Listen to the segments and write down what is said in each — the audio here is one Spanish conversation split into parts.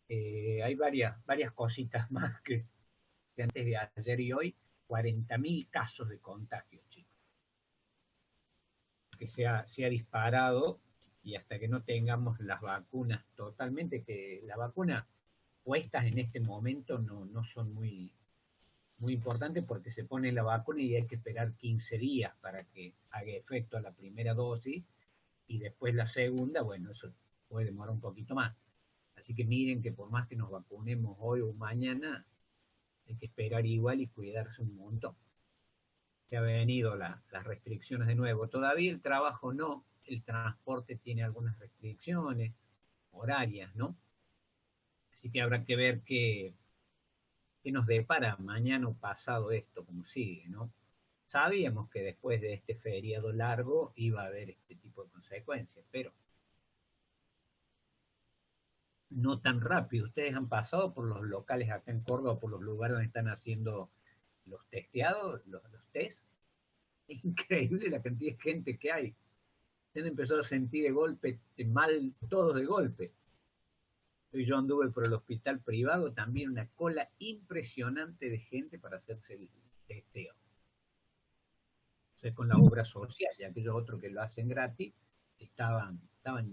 Hay varias cositas más que antes de ayer y hoy, 40.000 casos de contagio, chicos, que se ha disparado y hasta que no tengamos las vacunas totalmente, que las vacunas puestas en este momento no son muy importantes porque se pone la vacuna y hay que esperar 15 días para que haga efecto la primera dosis y después la segunda, bueno, eso puede demorar un poquito más. Así que miren que por más que nos vacunemos hoy o mañana, hay que esperar igual y cuidarse un montón. Se han venido las restricciones de nuevo. Todavía el trabajo no, el transporte tiene algunas restricciones horarias, ¿no? Así que habrá que ver qué nos depara mañana o pasado esto, como sigue, ¿no? Sabíamos que después de este feriado largo iba a haber este tipo de consecuencias, pero no tan rápido. Ustedes han pasado por los locales acá en Córdoba, por los lugares donde están haciendo los testeados, los test. Es increíble la cantidad de gente que hay. Se han empezado a sentir de golpe, mal, todos de golpe. Yo anduve por el hospital privado, también una cola impresionante de gente para hacerse el testeo. O sea, con la obra social y aquellos otros que lo hacen gratis, estaban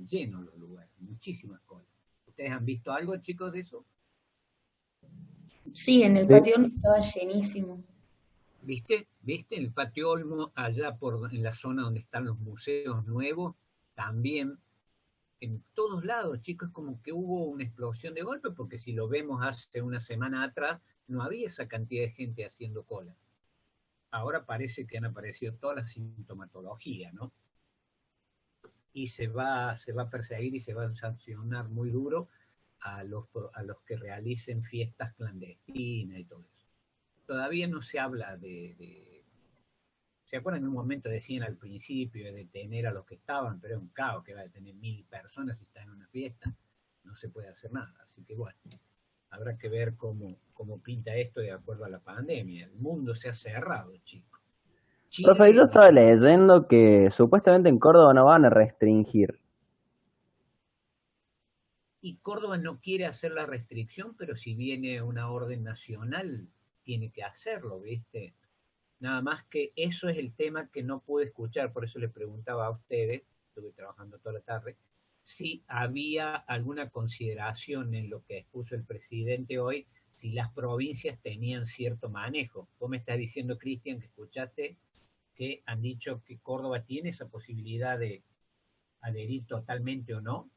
llenos los lugares, muchísimas colas. ¿Ustedes han visto algo, chicos, de eso? Sí, en el Sí, patio estaba llenísimo. ¿Viste el patio Olmo allá en la zona donde están los museos nuevos? También en todos lados, chicos, es como que hubo una explosión de golpe, porque si lo vemos hace una semana atrás, no había esa cantidad de gente haciendo cola. Ahora parece que han aparecido todas las sintomatologías, ¿no? Y se va a perseguir y se va a sancionar muy duro a los que realicen fiestas clandestinas y todo eso. Todavía no se habla ¿se acuerdan que en un momento decían al principio de detener a los que estaban, pero es un caos que va a detener 1.000 personas si está en una fiesta? No se puede hacer nada. Así que bueno, habrá que ver cómo pinta esto de acuerdo a la pandemia. El mundo se ha cerrado, chicos. profe, yo Chile estaba leyendo que supuestamente en Córdoba no van a restringir. y Córdoba no quiere hacer la restricción, pero si viene una orden nacional, tiene que hacerlo, ¿viste? Nada más que eso es el tema que no pude escuchar, por eso le preguntaba a ustedes, estuve trabajando toda la tarde, si había alguna consideración en lo que expuso el presidente hoy, si las provincias tenían cierto manejo. Vos me estás diciendo, Cristian, que escuchaste que han dicho que Córdoba tiene esa posibilidad de adherir totalmente o no.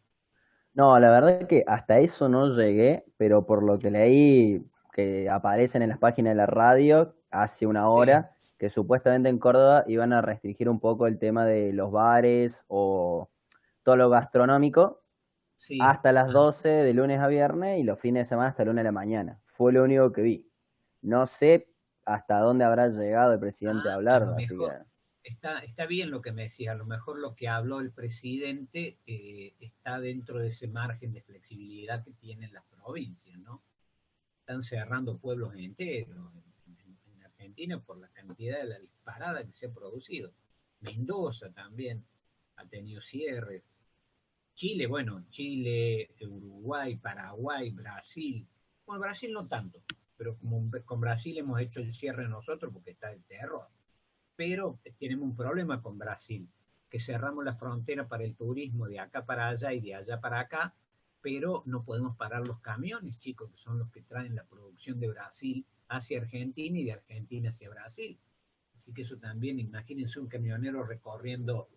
No, la verdad que hasta eso no llegué, pero por lo que leí que aparecen en las páginas de la radio hace una Sí, hora, que supuestamente en Córdoba iban a restringir un poco el tema de los bares o todo lo gastronómico sí. hasta las Ah, 12 de lunes a viernes y los fines de semana hasta la 1 de la mañana. Fue lo único que vi. No sé hasta dónde habrá llegado el presidente a a hablar, lo así que mejor está bien lo que me decía, a lo mejor lo que habló el presidente está dentro de ese margen de flexibilidad que tienen las provincias, ¿no? Están cerrando pueblos enteros en Argentina por la cantidad de la disparada que se ha producido. Mendoza también ha tenido cierres. Chile, bueno, Chile, Uruguay, Paraguay, Brasil. Bueno, Brasil no tanto, pero como con Brasil hemos hecho el cierre nosotros porque está el terror, pero tenemos un problema con Brasil, que cerramos la frontera para el turismo de acá para allá y de allá para acá, pero no podemos parar los camiones, chicos, que son los que traen la producción de Brasil hacia Argentina y de Argentina hacia Brasil. Así que eso también, imagínense un camionero recorriendo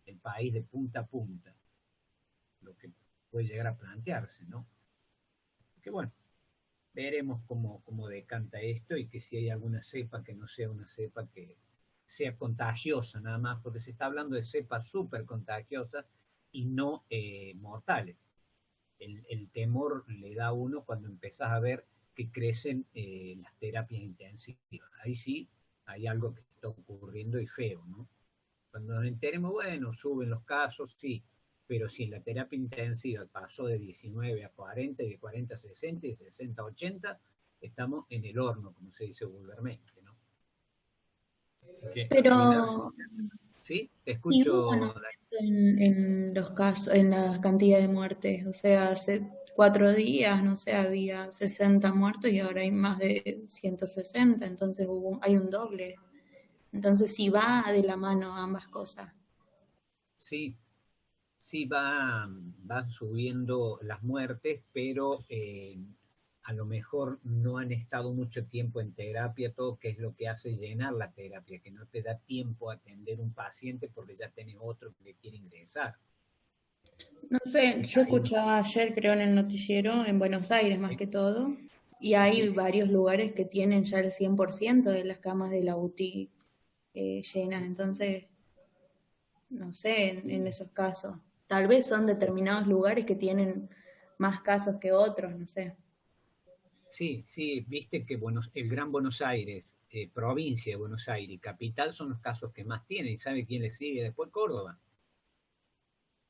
el país de punta a punta, lo que puede llegar a plantearse, ¿no? Que bueno, veremos cómo decanta esto y que si hay alguna cepa que no sea una cepa que sea contagiosa nada más, porque se está hablando de cepas súper contagiosas y no mortales. El temor le da a uno cuando empezás a ver que crecen las terapias intensivas. Ahí sí hay algo que está ocurriendo y feo, ¿no? Cuando nos enteremos, bueno, suben los casos, sí, pero si en la terapia intensiva pasó de 19 a 40, y de 40 a 60, y de 60 a 80, estamos en el horno, como se dice vulgarmente, ¿no? Así que a Pero cuidarse. ¿Sí? Te sí hubo un escucho. aumento en los casos, en la cantidad de muertes. O sea, 4 días, no sé, había 60 muertos y ahora hay más de 160, entonces hay un doble. Entonces sí va de la mano ambas cosas. Sí, sí van subiendo las muertes, pero a lo mejor no han estado mucho tiempo en terapia, todo que es lo que hace llenar la terapia, que no te da tiempo a atender un paciente porque ya tenés otro que quiere ingresar. No sé, yo Hay un, escuchaba ayer, creo, en el noticiero, en Buenos Aires más sí, que todo, y hay sí, varios lugares que tienen ya el 100% de las camas de la UTI llenas, entonces, no sé, en esos casos. Tal vez son determinados lugares que tienen más casos que otros, no sé. sí, sí, viste que el Gran Buenos Aires, provincia de Buenos Aires y capital son los casos que más tienen, y sabe quién le sigue después Córdoba.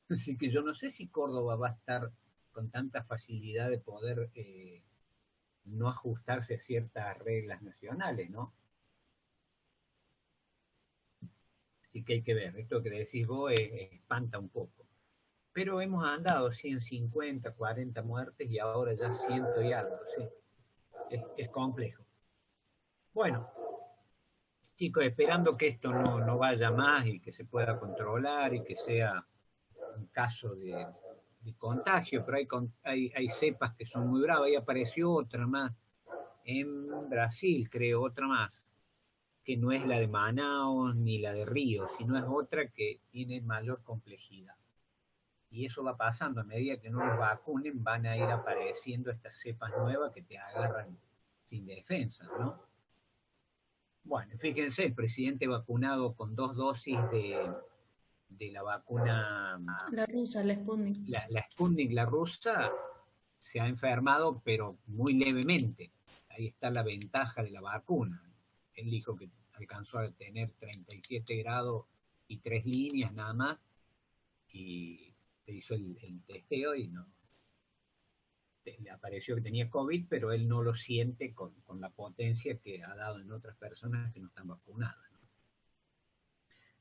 Así que yo no sé si Córdoba va a estar con tanta facilidad de poder no ajustarse a ciertas reglas nacionales, ¿no? Así que hay que ver, esto que decís vos espanta un poco. Pero hemos andado 150, 40 muertes y ahora ya ciento y algo, sí. Es complejo. Bueno, chicos, esperando que esto no vaya más y que se pueda controlar y que sea un caso de contagio, pero hay cepas que son muy graves. Ahí apareció otra más en Brasil, creo, otra más, que no es la de Manaus ni la de Río, sino es otra que tiene mayor complejidad. Y eso va pasando, a medida que no los vacunen, van a ir apareciendo estas cepas nuevas que te agarran sin defensa, ¿no? Bueno, fíjense, el presidente vacunado con 2 dosis de la vacuna, La rusa, la Sputnik. la Sputnik, la rusa, se ha enfermado, pero muy levemente. Ahí está la ventaja de la vacuna. Él dijo que alcanzó a tener 37 grados y 3 líneas nada más, y se hizo el testeo y no, le apareció que tenía COVID, pero él no lo siente con la potencia que ha dado en otras personas que no están vacunadas, ¿no?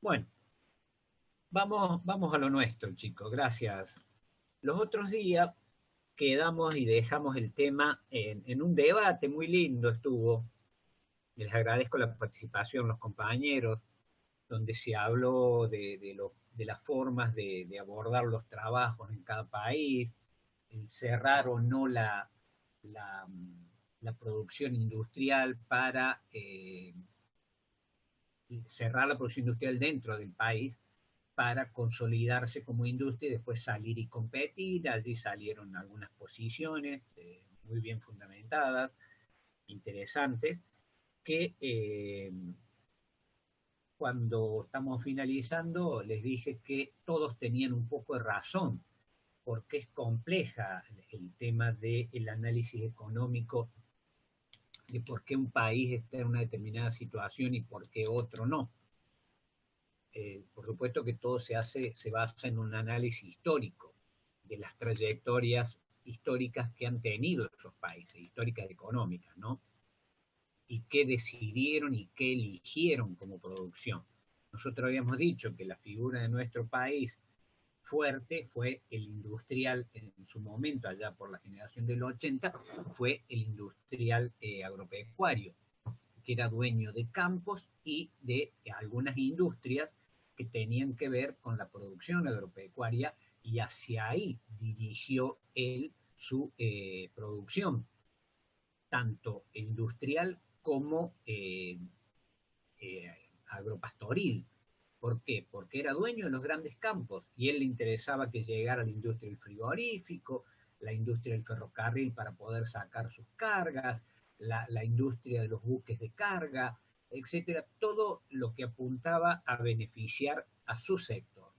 Bueno, vamos a lo nuestro, chicos, gracias. Los otros días quedamos y dejamos el tema en un debate muy lindo estuvo. Les agradezco la participación, los compañeros, donde se habló de las formas de abordar los trabajos en cada país, el cerrar o no la, la producción industrial para cerrar la producción industrial dentro del país para consolidarse como industria y después salir y competir. Allí salieron algunas posiciones muy bien fundamentadas, interesantes, que cuando estamos finalizando les dije que todos tenían un poco de razón, porque es compleja el tema del análisis económico de por qué un país está en una determinada situación y por qué otro no. Por supuesto que todo se basa en un análisis histórico de las trayectorias históricas que han tenido esos países, históricas económicas, ¿no? Y qué decidieron y qué eligieron como producción. Nosotros habíamos dicho que la figura de nuestro país fuerte fue el industrial en su momento, allá por la generación del 80, fue el industrial agropecuario, que era dueño de campos y de algunas industrias que tenían que ver con la producción agropecuaria, y hacia ahí dirigió él su producción, tanto industrial como agropastoril. ¿Por qué? Porque era dueño de los grandes campos y él le interesaba que llegara la industria del frigorífico, la industria del ferrocarril para poder sacar sus cargas, la industria de los buques de carga, etcétera, todo lo que apuntaba a beneficiar a su sector.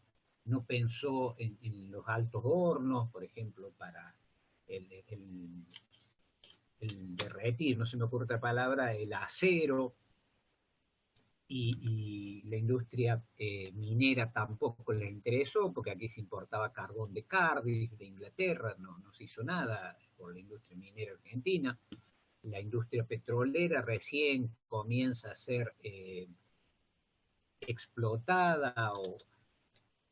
No pensó en los altos hornos, por ejemplo, para el derretir, no se me ocurre otra palabra, el acero, y la industria minera tampoco les interesó, porque aquí se importaba carbón de Cardiff, de Inglaterra, no se hizo nada por la industria minera argentina. La industria petrolera recién comienza a ser explotada o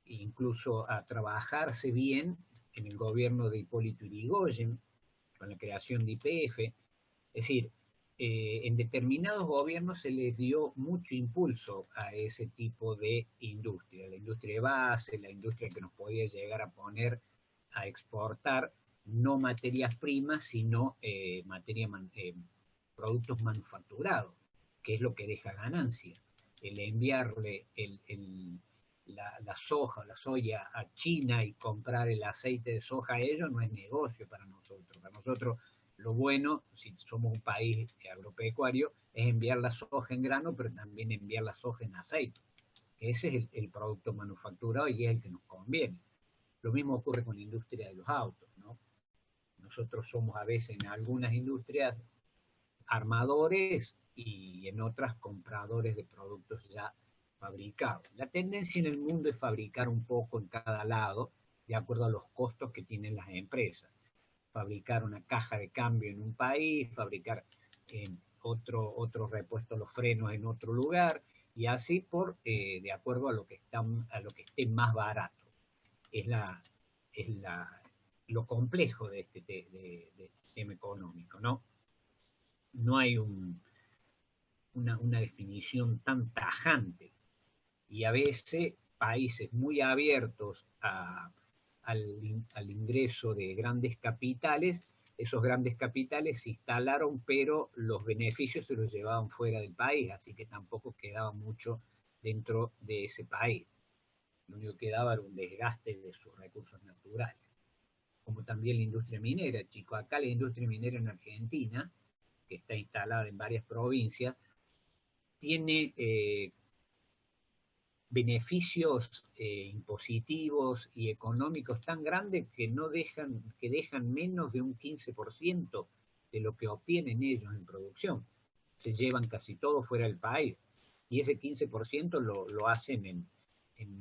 incluso a trabajarse bien en el gobierno de Hipólito Yrigoyen, con la creación de YPF. Es decir, en determinados gobiernos se les dio mucho impulso a ese tipo de industria, la industria de base, la industria que nos podía llegar a poner a exportar no materias primas, sino productos manufacturados, que es lo que deja ganancia. El enviarle la soja, la soya a China y comprar el aceite de soja a ellos no es negocio para nosotros. Para nosotros lo bueno, si somos un país agropecuario, es enviar la soja en grano, pero también enviar la soja en aceite. Ese es el producto manufacturado y es el que nos conviene. Lo mismo ocurre con la industria de los autos, ¿no? Nosotros somos a veces en algunas industrias armadores y en otras compradores de productos ya fabricados. La tendencia en el mundo es fabricar un poco en cada lado, de acuerdo a los costos que tienen las empresas. Fabricar una caja de cambio en un país, fabricar otro repuesto, los frenos en otro lugar, y así de acuerdo a lo que esté más barato. Es lo complejo de este sistema económico, ¿no? No hay una definición tan tajante, y a veces países muy abiertos al ingreso de grandes capitales, esos grandes capitales se instalaron, pero los beneficios se los llevaban fuera del país, así que tampoco quedaba mucho dentro de ese país. Lo único que daba era un desgaste de sus recursos naturales. Como también la industria minera, chicos. Acá la industria minera en Argentina, que está instalada en varias provincias, tiene beneficios impositivos y económicos tan grandes que dejan menos de un 15% de lo que obtienen ellos en producción. Se llevan casi todo fuera del país. Y ese 15% lo hacen en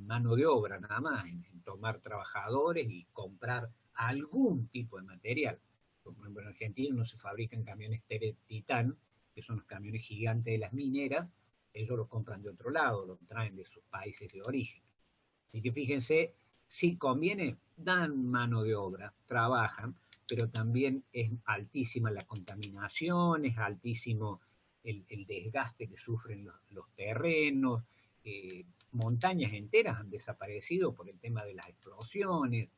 mano de obra nada más, en tomar trabajadores y comprar algún tipo de material. Por ejemplo, en Argentina no se fabrican camiones Titán, que son los camiones gigantes de las mineras, ellos lo compran de otro lado, lo traen de sus países de origen. Así que fíjense, si conviene, dan mano de obra, trabajan, pero también es altísima la contaminación, es altísimo el desgaste que sufren los terrenos, montañas enteras han desaparecido por el tema de las explosiones,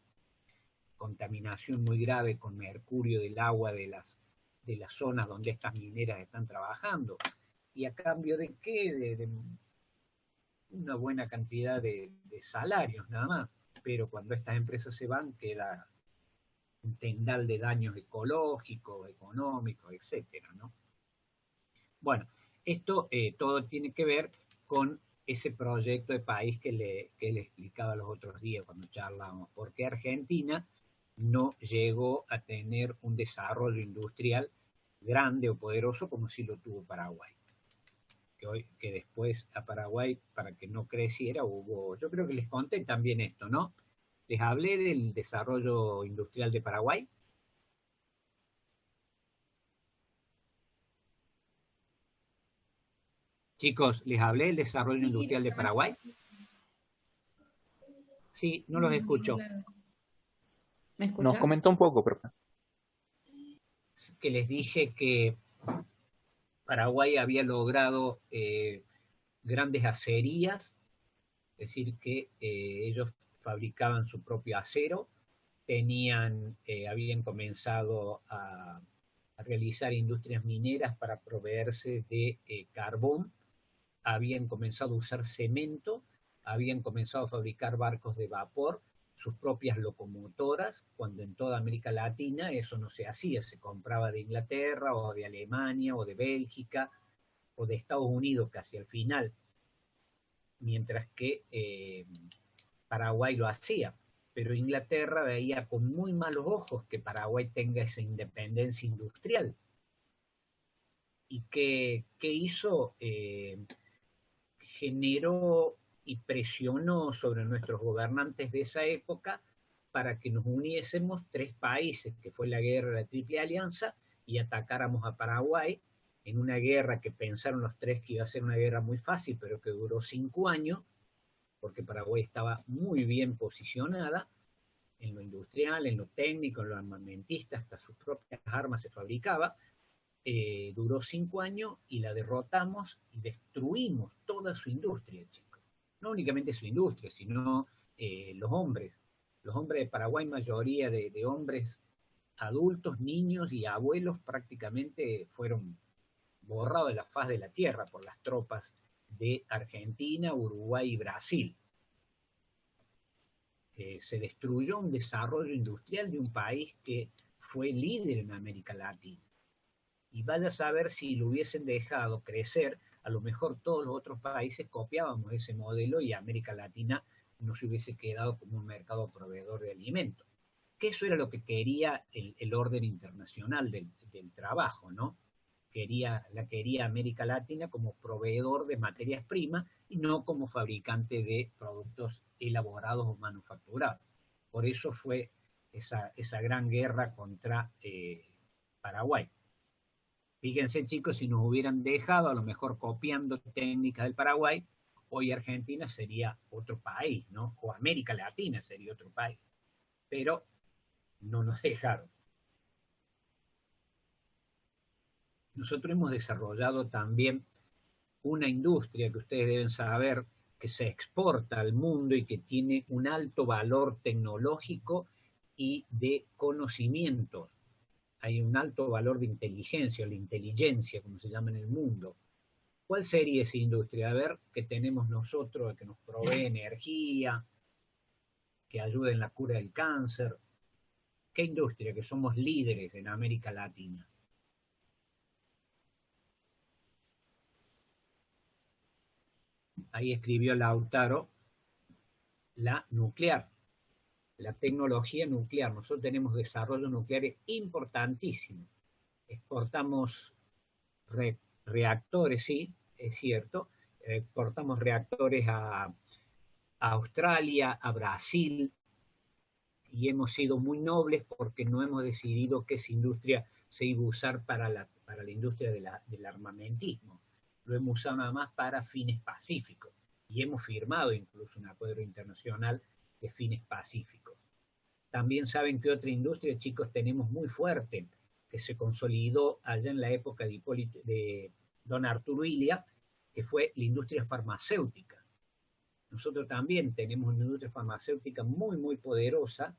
contaminación muy grave con mercurio del agua de las zonas donde estas mineras están trabajando. ¿Y a cambio de qué? De una buena cantidad de salarios nada más. Pero cuando estas empresas se van, queda un tendal de daños ecológicos, económicos, etcétera, ¿no? Bueno, esto todo tiene que ver con ese proyecto de país que le explicaba los otros días cuando charlábamos, porque Argentina no llegó a tener un desarrollo industrial grande o poderoso como sí lo tuvo Paraguay. Que después a Paraguay, para que no creciera, yo creo que les conté también esto, ¿no? Les hablé del desarrollo industrial de Paraguay. Chicos, les hablé del desarrollo industrial de Paraguay. Sí, no los escucho. ¿Me escuchás? Nos comentó un poco, profe. Que les dije que Paraguay había logrado grandes acerías, es decir, que ellos fabricaban su propio acero, habían comenzado a realizar industrias mineras para proveerse de carbón, habían comenzado a usar cemento, habían comenzado a fabricar barcos de vapor, sus propias locomotoras, cuando en toda América Latina eso no se hacía, se compraba de Inglaterra o de Alemania o de Bélgica o de Estados Unidos casi al final, mientras que Paraguay lo hacía. Pero Inglaterra veía con muy malos ojos que Paraguay tenga esa independencia industrial. ¿Y qué hizo? Generó y presionó sobre nuestros gobernantes de esa época para que nos uniésemos tres países, que fue la guerra de la Triple Alianza, y atacáramos a Paraguay en una guerra que pensaron los tres que iba a ser una guerra muy fácil, pero que duró 5 años, porque Paraguay estaba muy bien posicionada, en lo industrial, en lo técnico, en lo armamentista, hasta sus propias armas se fabricaba. Duró 5 años y la derrotamos y destruimos toda su industria, chicos. No únicamente su industria, sino los hombres. Los hombres de Paraguay, mayoría de hombres adultos, niños y abuelos, prácticamente fueron borrados de la faz de la tierra por las tropas de Argentina, Uruguay y Brasil. Se destruyó un desarrollo industrial de un país que fue líder en América Latina. Y vaya a saber si lo hubiesen dejado crecer, a lo mejor todos los otros países copiábamos ese modelo y América Latina no se hubiese quedado como un mercado proveedor de alimentos. Que eso era lo que quería el orden internacional del trabajo, ¿no? La quería América Latina como proveedor de materias primas y no como fabricante de productos elaborados o manufacturados. Por eso fue esa gran guerra contra Paraguay. Fíjense, chicos, si nos hubieran dejado, a lo mejor copiando técnicas del Paraguay, hoy Argentina sería otro país, ¿no? O América Latina sería otro país. Pero no nos dejaron. Nosotros hemos desarrollado también una industria que ustedes deben saber que se exporta al mundo y que tiene un alto valor tecnológico y de conocimientos. Hay un alto valor de inteligencia, la inteligencia, como se llama en el mundo. ¿Cuál sería esa industria? A ver, que tenemos nosotros, que nos provee energía, que ayude en la cura del cáncer. ¿Qué industria? Que somos líderes en América Latina. Ahí escribió Lautaro, la nuclear, la tecnología nuclear. Nosotros tenemos desarrollos nucleares importantísimos. Exportamos reactores, sí, es cierto. Exportamos reactores a Australia, a Brasil, y hemos sido muy nobles porque no hemos decidido que esa industria se iba a usar para la industria del armamentismo. Lo hemos usado nada más para fines pacíficos. Y hemos firmado incluso un acuerdo internacional de fines pacíficos. También saben que otra industria, chicos, tenemos muy fuerte, que se consolidó allá en la época de don Arturo Illia, que fue la industria farmacéutica. Nosotros también tenemos una industria farmacéutica muy, muy poderosa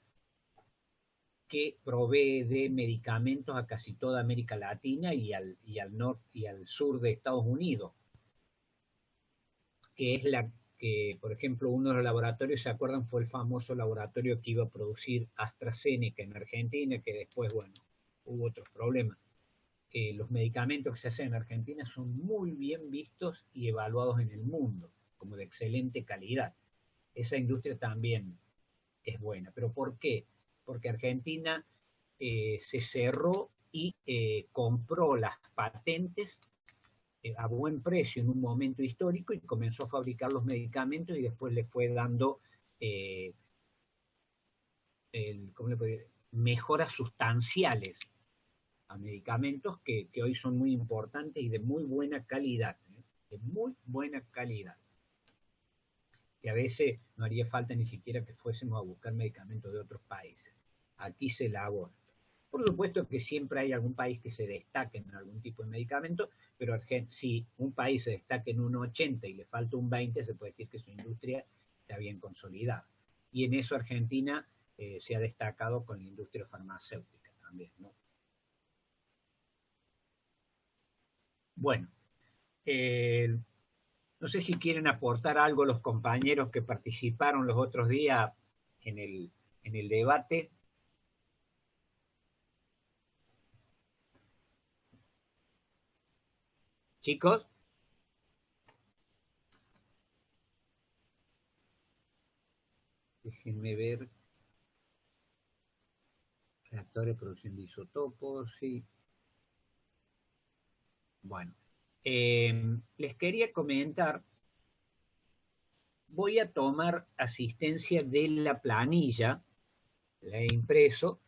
que provee de medicamentos a casi toda América Latina y al norte y al sur de Estados Unidos, que es la que, por ejemplo, uno de los laboratorios, ¿se acuerdan? Fue el famoso laboratorio que iba a producir AstraZeneca en Argentina, que después, bueno, hubo otros problemas. Los medicamentos que se hacen en Argentina son muy bien vistos y evaluados en el mundo, como de excelente calidad. Esa industria también es buena. ¿Pero por qué? Porque Argentina se cerró y compró las patentes a buen precio en un momento histórico y comenzó a fabricar los medicamentos y después le fue dando mejoras sustanciales a medicamentos que hoy son muy importantes y de muy buena calidad, de muy buena calidad. Que a veces no haría falta ni siquiera que fuésemos a buscar medicamentos de otros países. Aquí se elabora. Por supuesto que siempre hay algún país que se destaque en algún tipo de medicamento, pero si un país se destaca en un 80 y le falta un 20, se puede decir que su industria está bien consolidada. Y en eso Argentina se ha destacado con la industria farmacéutica también, ¿no? Bueno, no sé si quieren aportar algo los compañeros que participaron los otros días en el debate. Chicos. Déjenme ver. Reactores de producción de isótopos, sí. Bueno, les quería comentar, voy a tomar asistencia de la planilla, la he impreso,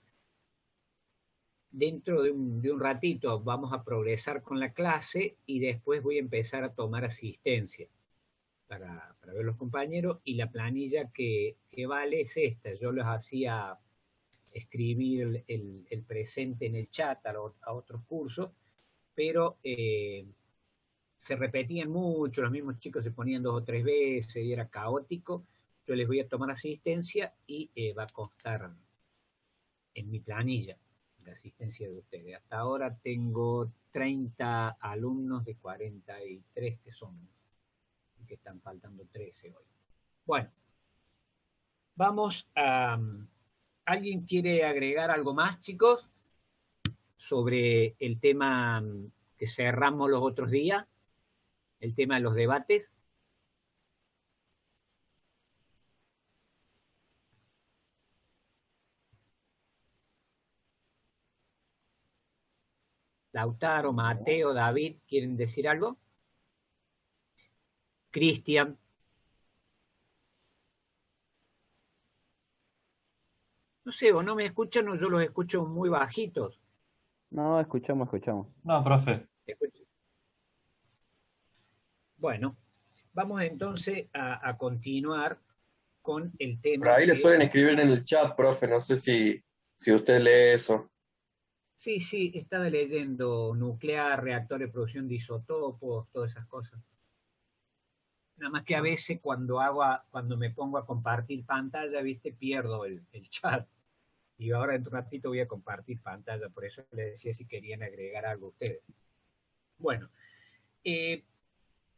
dentro de un ratito vamos a progresar con la clase y después voy a empezar a tomar asistencia para ver los compañeros y la planilla que vale es esta, yo les hacía escribir el presente en el chat a otros cursos, pero se repetían mucho, los mismos chicos se ponían 2 o 3 veces y era caótico. Yo les voy a tomar asistencia y va a constar en mi planilla la asistencia de ustedes. Hasta ahora tengo 30 alumnos de 43 que son, que están faltando 13 hoy. Bueno, vamos a... ¿Alguien quiere agregar algo más, chicos, sobre el tema que cerramos los otros días? El tema de los debates. Lautaro, Mateo, David, ¿quieren decir algo? Cristian. No sé, o no me escuchan o yo los escucho muy bajitos. No, escuchamos. No, profe. Bueno, vamos entonces a continuar con el tema. Por ahí le suelen escribir en el chat, profe, no sé si usted lee eso. Sí, estaba leyendo nuclear, reactor de producción de isótopos, todas esas cosas. Nada más que a veces cuando me pongo a compartir pantalla, viste, pierdo el chat. Y ahora en un ratito voy a compartir pantalla, por eso les decía si querían agregar algo ustedes. Bueno,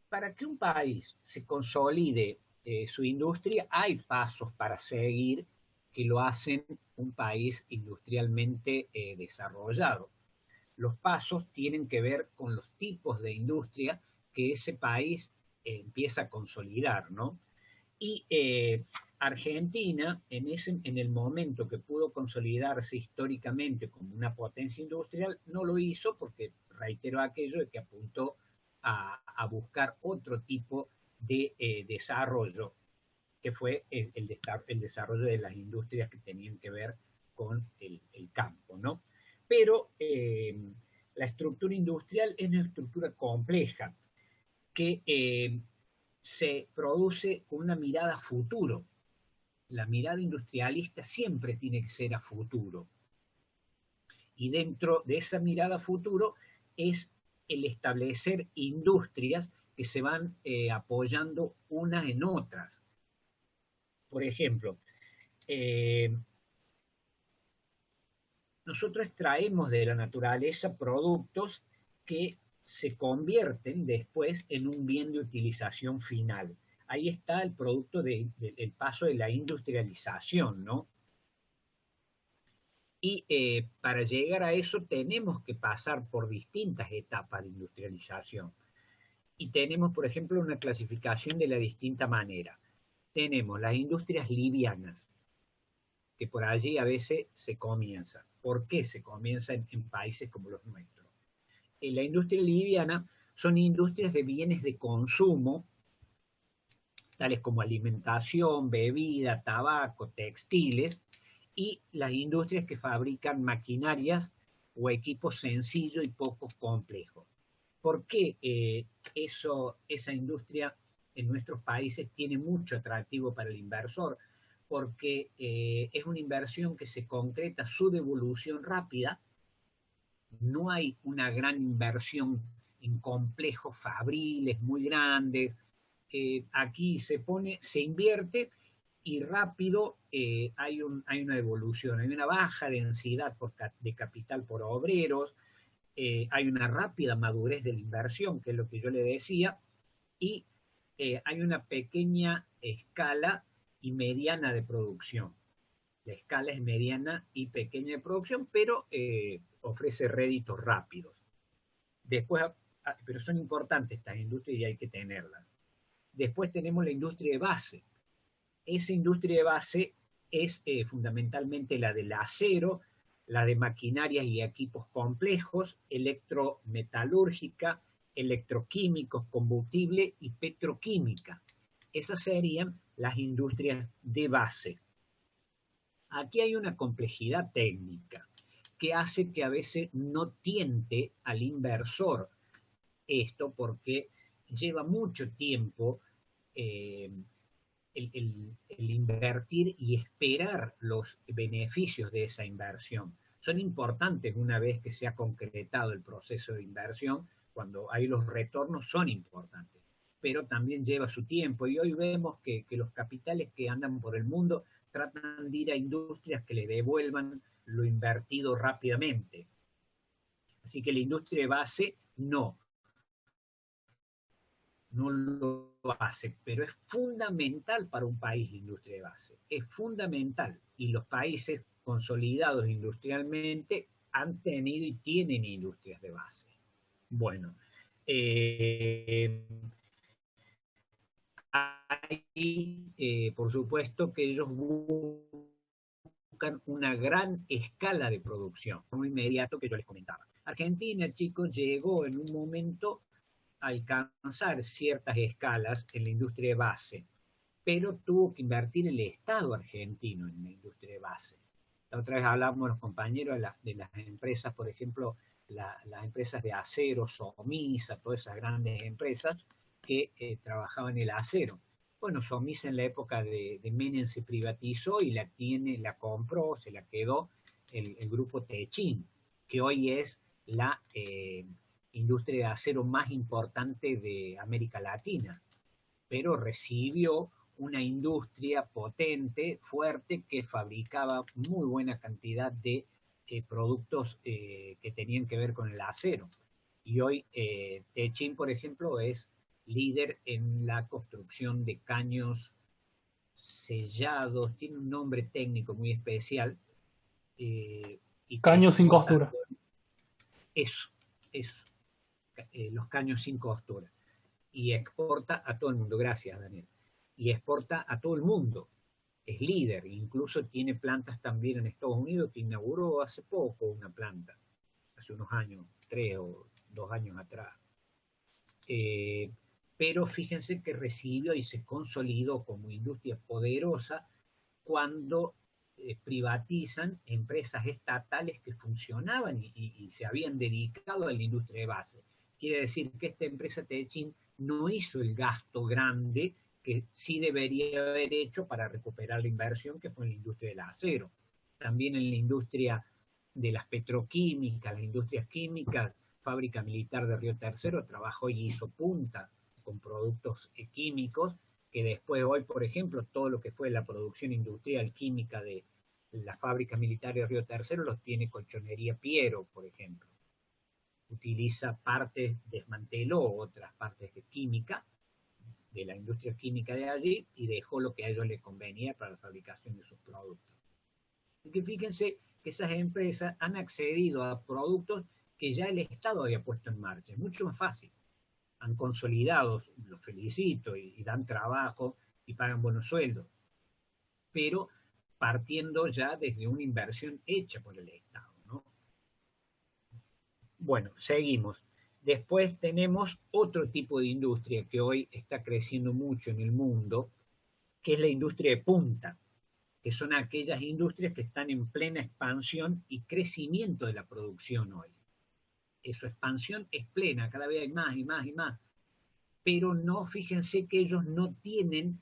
para que un país se consolide su industria, hay pasos para seguir que lo hacen un país industrialmente desarrollado. Los pasos tienen que ver con los tipos de industria que ese país empieza a consolidar, ¿no? Y Argentina, en el momento que pudo consolidarse históricamente como una potencia industrial, no lo hizo porque, reitero aquello, de que apuntó a buscar otro tipo de desarrollo, que fue el desarrollo de las industrias que tenían que ver con el campo, ¿no? Pero la estructura industrial es una estructura compleja que se produce con una mirada a futuro. La mirada industrialista siempre tiene que ser a futuro. Y dentro de esa mirada a futuro es el establecer industrias que se van apoyando unas en otras. Por ejemplo, nosotros extraemos de la naturaleza productos que se convierten después en un bien de utilización final. Ahí está el producto del paso de la industrialización, ¿no? Y para llegar a eso tenemos que pasar por distintas etapas de industrialización. Y tenemos, por ejemplo, una clasificación de la distinta manera. Tenemos las industrias livianas, que por allí a veces se comienza. ¿Por qué se comienza en países como los nuestros? La industria liviana son industrias de bienes de consumo, tales como alimentación, bebida, tabaco, textiles, y las industrias que fabrican maquinarias o equipos sencillos y poco complejos. ¿Por qué esa industria en nuestros países tiene mucho atractivo para el inversor? Porque es una inversión que se concreta su devolución rápida, no hay una gran inversión en complejos fabriles muy grandes. Aquí se invierte y rápido hay una devolución, hay una baja densidad de capital por obreros, hay una rápida madurez de la inversión, que es lo que yo le decía, y hay una pequeña escala y mediana de producción. La escala es mediana y pequeña de producción, pero ofrece réditos rápidos. Después, pero son importantes estas industrias y hay que tenerlas. Después tenemos la industria de base. Esa industria de base es fundamentalmente la del acero, la de maquinarias y equipos complejos, electrometalúrgica, electroquímicos, combustible y petroquímica. Esas serían las industrias de base. Aquí hay una complejidad técnica que hace que a veces no tiente al inversor esto porque lleva mucho tiempo el invertir y esperar los beneficios de esa inversión. Son importantes una vez que se ha concretado el proceso de inversión, cuando hay los retornos son importantes, pero también lleva su tiempo y hoy vemos que los capitales que andan por el mundo tratan de ir a industrias que le devuelvan lo invertido rápidamente. Así que la industria de base no lo hace, pero es fundamental para un país la industria de base, es fundamental. Y los países consolidados industrialmente han tenido y tienen industrias de base. Bueno, por supuesto que ellos buscan una gran escala de producción, muy inmediato que yo les comentaba. Argentina, chicos, llegó en un momento a alcanzar ciertas escalas en la industria de base, pero tuvo que invertir el Estado argentino en la industria de base. La otra vez hablábamos los compañeros de las empresas, por ejemplo, las empresas de acero, Somisa, todas esas grandes empresas que trabajaban el acero. Bueno, Somisa en la época de Menem se privatizó y la compró, se la quedó el grupo Techin, que hoy es la industria de acero más importante de América Latina, pero recibió una industria potente, fuerte, que fabricaba muy buena cantidad de productos que tenían que ver con el acero. Y hoy Techin, por ejemplo, es líder en la construcción de caños sellados, tiene un nombre técnico muy especial. Caños sin costura. Eso, los caños sin costura. Y exporta a todo el mundo, gracias Daniel, y exporta a todo el mundo, es líder, incluso tiene plantas también en Estados Unidos, que inauguró hace poco una planta, hace unos años, 3 o 2 años atrás. Pero fíjense que recibió y se consolidó como industria poderosa cuando privatizan empresas estatales que funcionaban y se habían dedicado a la industria de base. Quiere decir que esta empresa Techin no hizo el gasto grande que sí debería haber hecho para recuperar la inversión que fue en la industria del acero. También en la industria de las petroquímicas, las industrias químicas, Fábrica Militar de Río Tercero trabajó y hizo punta con productos químicos, que después hoy, por ejemplo, todo lo que fue la producción industrial química de la Fábrica Militar de Río Tercero los tiene Colchonería Piero, por ejemplo. Utiliza partes, desmanteló otras partes de química, de la industria química de allí, y dejó lo que a ellos les convenía para la fabricación de sus productos. Así que fíjense que esas empresas han accedido a productos que ya el Estado había puesto en marcha. Es mucho más fácil. Han consolidado, los felicito, y dan trabajo y pagan buenos sueldos, pero partiendo ya desde una inversión hecha por el Estado, ¿no? Bueno, seguimos. Después tenemos otro tipo de industria que hoy está creciendo mucho en el mundo, que es la industria de punta, que son aquellas industrias que están en plena expansión y crecimiento de la producción hoy. Su expansión es plena, cada vez hay más y más y más, pero no, fíjense que ellos no tienen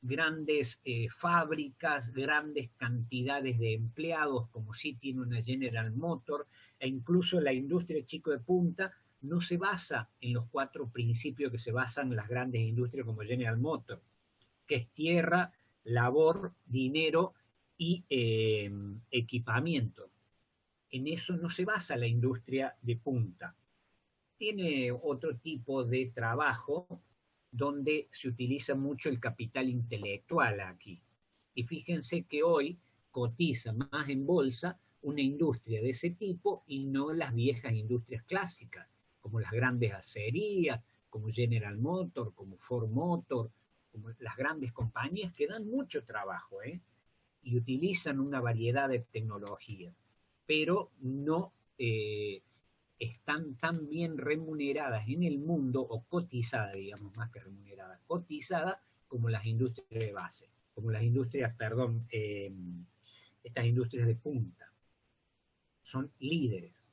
grandes fábricas, grandes cantidades de empleados, como sí tiene una General Motors, e incluso la industria chico de punta no se basa en los 4 principios que se basan las grandes industrias como General Motors, que es tierra, labor, dinero y equipamiento. En eso no se basa la industria de punta. Tiene otro tipo de trabajo donde se utiliza mucho el capital intelectual aquí. Y fíjense que hoy cotiza más en bolsa una industria de ese tipo y no las viejas industrias clásicas, como las grandes acerías, como General Motors, como Ford Motor, como las grandes compañías que dan mucho trabajo, y utilizan una variedad de tecnologías, pero no están tan bien remuneradas en el mundo, o cotizadas, digamos, más que remuneradas, cotizadas como las industrias de base, como las industrias, perdón, estas industrias de punta. Son líderes.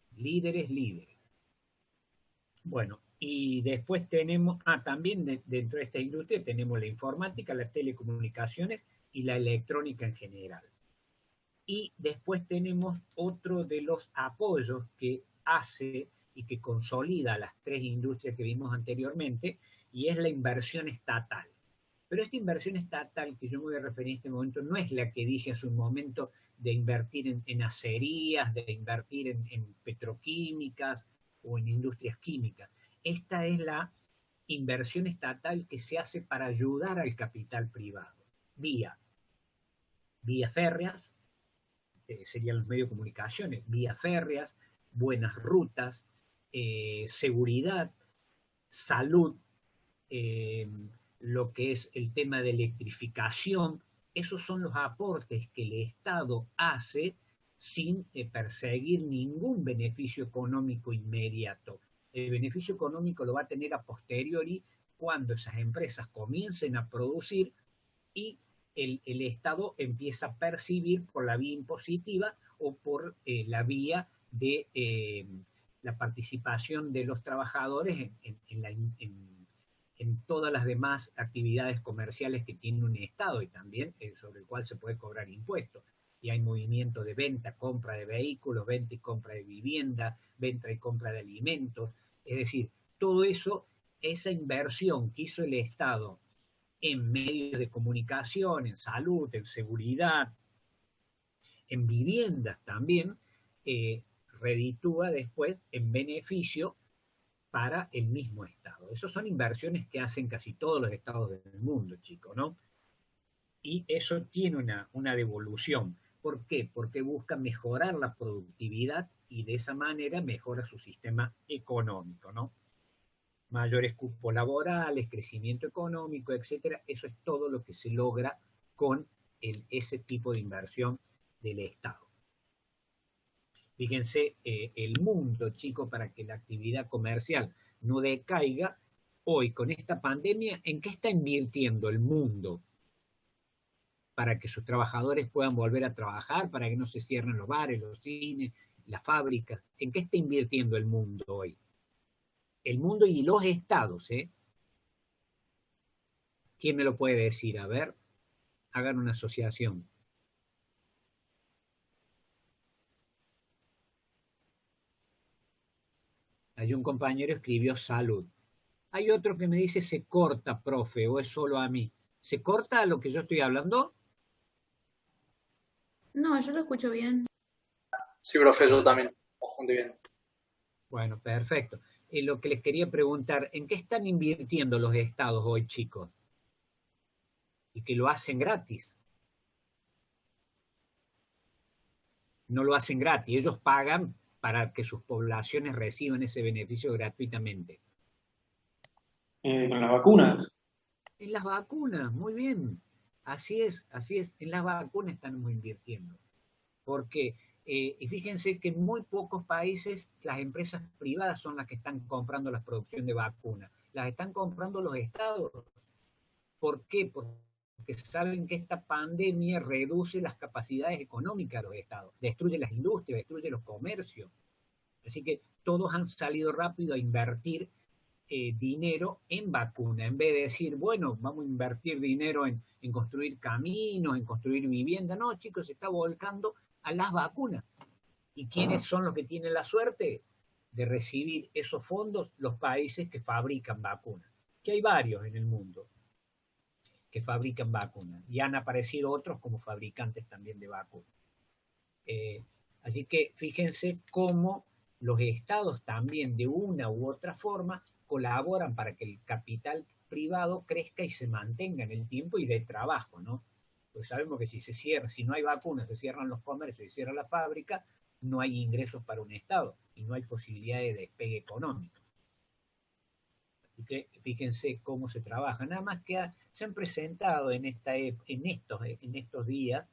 Bueno, Y después tenemos, también dentro de esta industria tenemos la informática, las telecomunicaciones y la electrónica en general. Y después tenemos otro de los apoyos que hace y que consolida las tres industrias que vimos anteriormente, y es la inversión estatal. Pero esta inversión estatal que yo me voy a referir en este momento no es la que dije hace un momento de invertir en acerías, de invertir en petroquímicas o en industrias químicas. Esta es la inversión estatal que se hace para ayudar al capital privado, vía férreas, serían los medios de comunicaciones, vías férreas, buenas rutas, seguridad, salud, lo que es el tema de electrificación. Esos son los aportes que el Estado hace sin perseguir ningún beneficio económico inmediato. El beneficio económico lo va a tener a posteriori cuando esas empresas comiencen a producir y el Estado empieza a percibir por la vía impositiva o por la vía de la participación de los trabajadores en todas las demás actividades comerciales que tiene un Estado y también sobre el cual se puede cobrar impuestos. Y hay movimiento de venta, compra de vehículos, venta y compra de vivienda, venta y compra de alimentos. Es decir, todo eso, esa inversión que hizo el Estado en medios de comunicación, en salud, en seguridad, en viviendas también, reditúa después en beneficio para el mismo Estado. Esas son inversiones que hacen casi todos los estados del mundo, chicos, ¿no? Y eso tiene una devolución. ¿Por qué? Porque busca mejorar la productividad y de esa manera mejora su sistema económico, ¿no? Mayores cupos laborales, crecimiento económico, etcétera. Eso es todo lo que se logra con ese tipo de inversión del Estado. Fíjense, el mundo, chicos, para que la actividad comercial no decaiga, hoy con esta pandemia, ¿en qué está invirtiendo el mundo? Para que sus trabajadores puedan volver a trabajar, para que no se cierren los bares, los cines, las fábricas. ¿En qué está invirtiendo el mundo hoy? El mundo y los estados, ¿eh? ¿Quién me lo puede decir? A ver, hagan una asociación. Hay un compañero escribió salud. Hay otro que me dice se corta, profe, o es solo a mí. ¿Se corta lo que yo estoy hablando? No, yo lo escucho bien. Sí, profe, yo también, bastante bien. Bueno, perfecto. Lo que les quería preguntar, ¿en qué están invirtiendo los estados hoy, chicos? Y que lo hacen gratis. No lo hacen gratis, ellos pagan para que sus poblaciones reciban ese beneficio gratuitamente. Con las vacunas. En las vacunas, muy bien. Así es. En las vacunas estamos invirtiendo. Porque, y fíjense que en muy pocos países las empresas privadas son las que están comprando la producción de vacunas. Las están comprando los estados. ¿Por qué? Porque saben que esta pandemia reduce las capacidades económicas de los estados, destruye las industrias, destruye los comercios. Así que todos han salido rápido a invertir dinero en vacuna, en vez de decir, bueno, vamos a invertir dinero en construir caminos, en construir vivienda. No, chicos, se está volcando a las vacunas. ¿Y quiénes son los que tienen la suerte de recibir esos fondos? Los países que fabrican vacunas, que hay varios en el mundo que fabrican vacunas, y han aparecido otros como fabricantes también de vacunas. Así que fíjense cómo los estados también de una u otra forma colaboran para que el capital privado crezca y se mantenga en el tiempo y de trabajo, ¿no? Pues sabemos que si se cierra, si no hay vacunas, se cierran los comercios y cierra la fábrica, no hay ingresos para un estado y no hay posibilidad de despegue económico. Así que fíjense cómo se trabaja. Nada más que se han presentado en estos días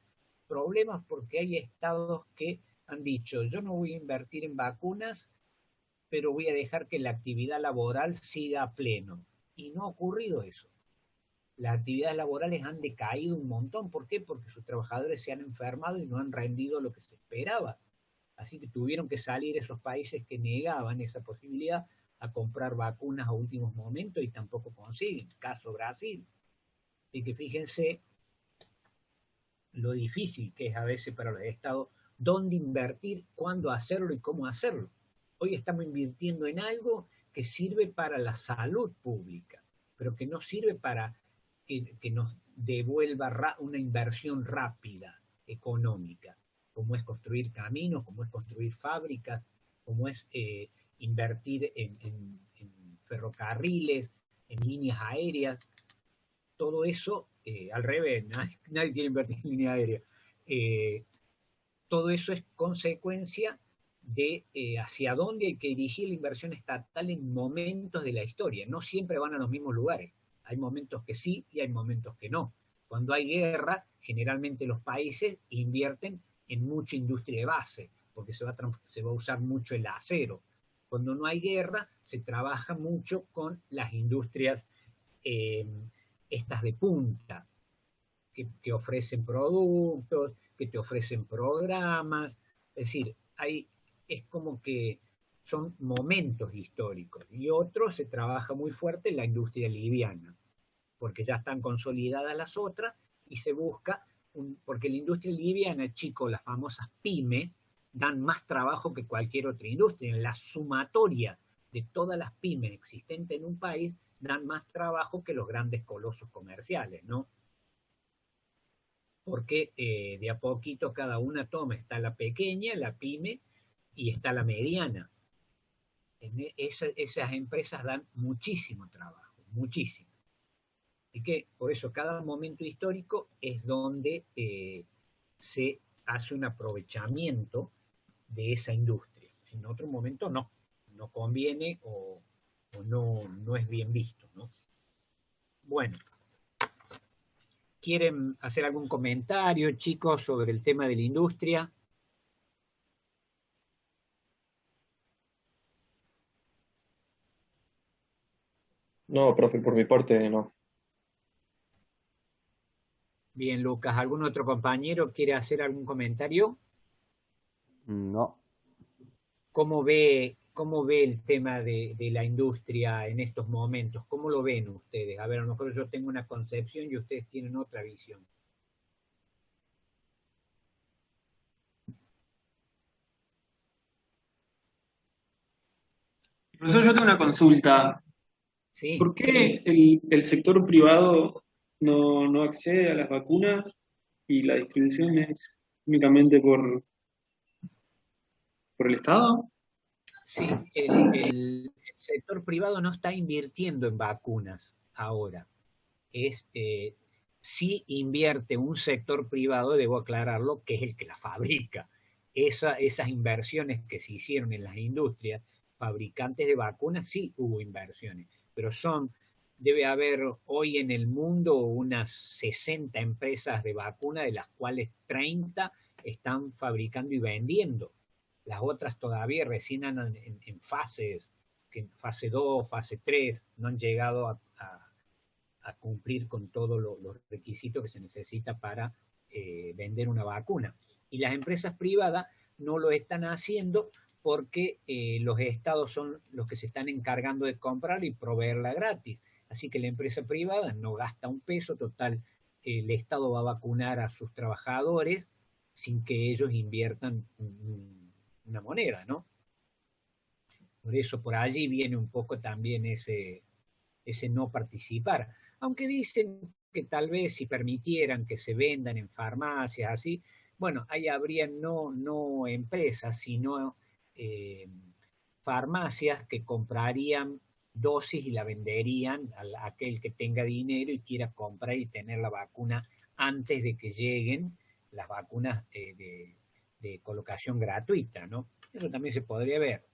problemas porque hay estados que han dicho, yo no voy a invertir en vacunas, pero voy a dejar que la actividad laboral siga a pleno. Y no ha ocurrido eso. Las actividades laborales han decaído un montón. ¿Por qué? Porque sus trabajadores se han enfermado y no han rendido lo que se esperaba. Así que tuvieron que salir esos países que negaban esa posibilidad a comprar vacunas a últimos momentos y tampoco consiguen. Caso Brasil. Así que fíjense lo difícil que es a veces para los estados dónde invertir, cuándo hacerlo y cómo hacerlo. Hoy estamos invirtiendo en algo que sirve para la salud pública, pero que no sirve para que nos devuelva una inversión rápida, económica, como es construir caminos, como es construir fábricas, como es invertir en ferrocarriles, en líneas aéreas. Todo eso, al revés, nadie quiere invertir en línea aérea. Todo eso es consecuencia de hacia dónde hay que dirigir la inversión estatal en momentos de la historia. No siempre van a los mismos lugares. Hay momentos que sí y hay momentos que no. Cuando hay guerra, generalmente los países invierten en mucha industria de base, porque se va a usar mucho el acero. Cuando no hay guerra, se trabaja mucho con las industrias estas de punta, que ofrecen productos, que te ofrecen programas. Es decir, es como que son momentos históricos. Y otro se trabaja muy fuerte en la industria liviana, porque ya están consolidadas las otras y se busca, porque la industria liviana, chicos, las famosas pymes, dan más trabajo que cualquier otra industria. En la sumatoria de todas las pymes existentes en un país, dan más trabajo que los grandes colosos comerciales, ¿no? Porque de a poquito cada una toma. Está la pequeña, la pyme, y está la mediana. Esas empresas dan muchísimo trabajo, muchísimo. Así que por eso cada momento histórico es donde se hace un aprovechamiento de esa industria. En otro momento no conviene o no es bien visto, ¿no? Bueno, ¿quieren hacer algún comentario, chicos, sobre el tema de la industria? No, profe, por mi parte no. Bien, Lucas, ¿algún otro compañero quiere hacer algún comentario? No. ¿Cómo ve el tema de la industria en estos momentos? ¿Cómo lo ven ustedes? A ver, a lo mejor yo tengo una concepción y ustedes tienen otra visión. Profesor, yo tengo una consulta. ¿Sí? ¿Por qué el sector privado no accede a las vacunas y la distribución es únicamente por el Estado? Sí, el sector privado no está invirtiendo en vacunas ahora. Sí invierte un sector privado, debo aclararlo, que es el que la fabrica. Esas inversiones que se hicieron en las industrias fabricantes de vacunas, sí hubo inversiones, pero debe haber hoy en el mundo unas 60 empresas de vacunas, de las cuales 30 están fabricando y vendiendo. Las otras todavía recién en fases, fase 2, fase 3, no han llegado a cumplir con todos los requisitos que se necesita para vender una vacuna. Y las empresas privadas no lo están haciendo porque los estados son los que se están encargando de comprar y proveerla gratis. Así que la empresa privada no gasta un peso, total, el estado va a vacunar a sus trabajadores sin que ellos inviertan una moneda, ¿no? Por eso por allí viene un poco también ese no participar. Aunque dicen que tal vez si permitieran que se vendan en farmacias, así, bueno, ahí habría no empresas, sino farmacias que comprarían dosis y la venderían a aquel que tenga dinero y quiera comprar y tener la vacuna antes de que lleguen las vacunas de colocación gratuita, ¿no? Eso también se podría ver.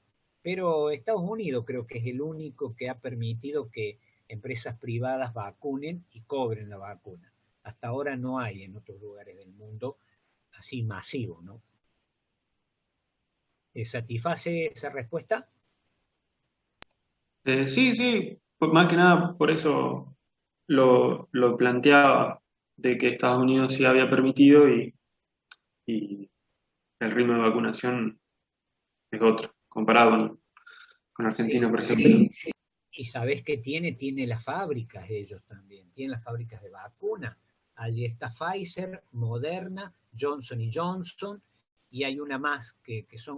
Pero Estados Unidos creo que es el único que ha permitido que empresas privadas vacunen y cobren la vacuna. Hasta ahora no hay en otros lugares del mundo así masivo, ¿no? ¿Satisface esa respuesta? Sí, pues más que nada por eso lo planteaba, de que Estados Unidos sí había permitido y el ritmo de vacunación es otro, comparado con Argentina, Sí, por ejemplo. sí. Y sabés que tiene las fábricas ellos también, tienen las fábricas de vacunas. Allí está Pfizer, Moderna, Johnson y Johnson, y hay una más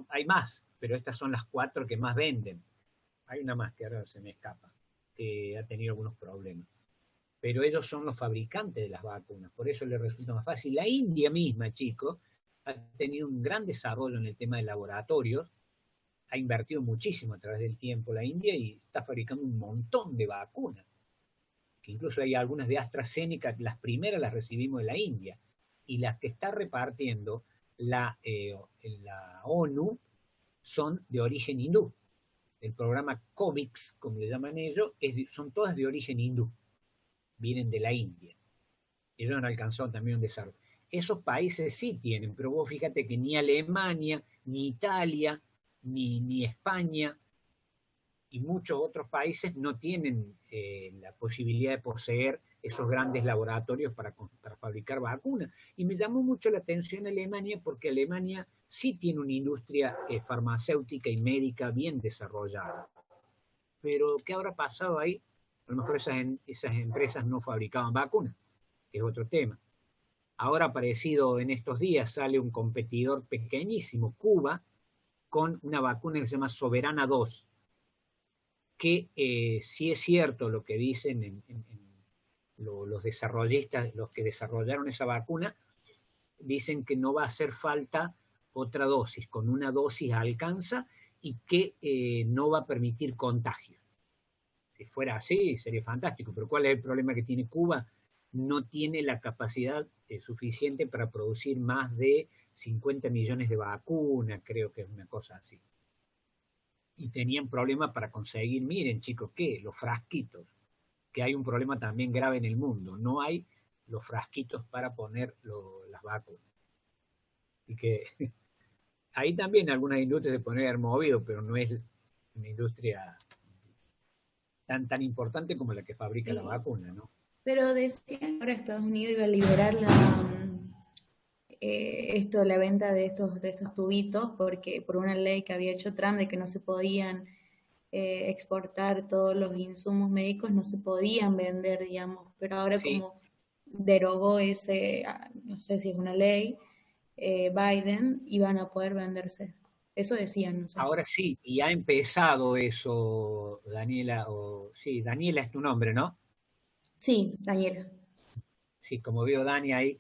hay más, pero estas son las 4 que más venden. Hay una más que ahora se me escapa, que ha tenido algunos problemas. Pero ellos son los fabricantes de las vacunas, por eso les resulta más fácil. La India misma, chicos, ha tenido un gran desarrollo en el tema de laboratorios, ha invertido muchísimo a través del tiempo la India y está fabricando un montón de vacunas, que incluso hay algunas de AstraZeneca, las primeras las recibimos de la India, y las que está repartiendo la ONU son de origen hindú. El programa COVAX, como le llaman ellos, son todas de origen hindú, vienen de la India. Ellos han alcanzado también un desarrollo. Esos países sí tienen, pero vos fíjate que ni Alemania, ni Italia, ni España y muchos otros países no tienen la posibilidad de poseer esos grandes laboratorios para fabricar vacunas. Y me llamó mucho la atención Alemania porque Alemania sí tiene una industria farmacéutica y médica bien desarrollada. Pero ¿qué habrá pasado ahí? A lo mejor esas empresas no fabricaban vacunas, que es otro tema. Ahora aparecido en estos días sale un competidor pequeñísimo, Cuba, con una vacuna que se llama Soberana 2, que sí es cierto lo que dicen los desarrollistas, los que desarrollaron esa vacuna, dicen que no va a hacer falta otra dosis, con una dosis alcanza y que no va a permitir contagio. Si fuera así, sería fantástico, pero ¿cuál es el problema que tiene Cuba? No tiene la capacidad suficiente para producir más de 50 millones de vacunas, creo que es una cosa así. Y tenían problemas para conseguir, miren chicos, ¿qué? Los frasquitos, que hay un problema también grave en el mundo, no hay los frasquitos para poner las vacunas. Y que ahí también algunas industrias se ponen haber movido, pero no es una industria tan importante como la que fabrica la vacuna, ¿no? Pero decían que ahora Estados Unidos iba a liberar la venta de estos tubitos, porque por una ley que había hecho Trump de que no se podían exportar todos los insumos médicos, no se podían vender, digamos, pero ahora Sí, como derogó no sé si es una ley, Biden, iban a poder venderse. Eso decían, no sé. ahora sí, y ha empezado eso, Daniela, sí, Daniela es tu nombre, ¿no? Sí, Daniela. Sí, como veo Dani ahí,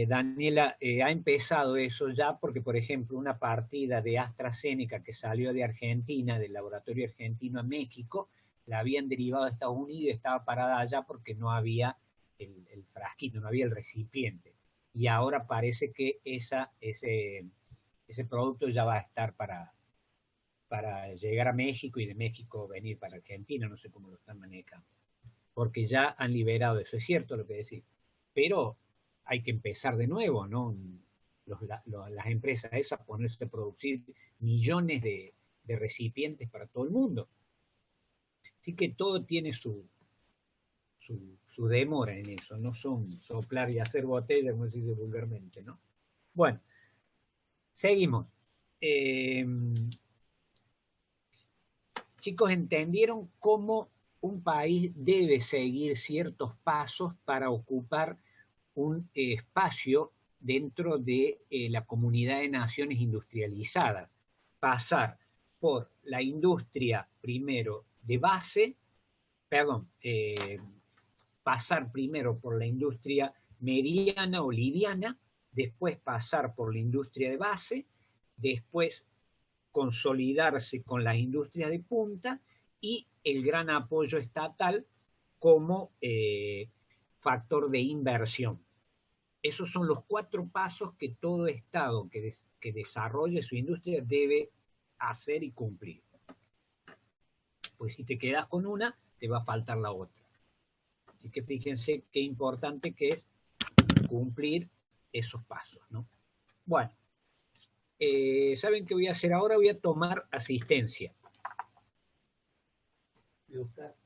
Daniela, ha empezado eso ya porque, por ejemplo, una partida de AstraZeneca que salió de Argentina, del laboratorio argentino a México, la habían derivado a Estados Unidos y estaba parada allá porque no había el frasquito, no había el recipiente. Y ahora parece que ese producto ya va a estar para llegar a México y de México venir para Argentina, no sé cómo lo están manejando, porque ya han liberado eso, es cierto lo que decís, pero hay que empezar de nuevo, ¿no? Las empresas esas ponerse a producir millones de recipientes para todo el mundo. Así que todo tiene su demora en eso, no son soplar y hacer botellas, como se dice vulgarmente, ¿no? Bueno, seguimos. Eh, Chicos, entendieron cómo un país debe seguir ciertos pasos para ocupar un espacio dentro de la comunidad de naciones industrializadas. Pasar por la industria primero de base, perdón, pasar primero por la industria mediana o liviana, después pasar por la industria de base, después consolidarse con las industrias de punta y el gran apoyo estatal como factor de inversión. Esos son los 4 pasos que todo Estado que desarrolle su industria debe hacer y cumplir. Pues si te quedas con una, te va a faltar la otra. Así que fíjense qué importante que es cumplir esos pasos, ¿no? Bueno, ¿saben qué voy a hacer ahora? Voy a tomar asistencia. Voy a buscar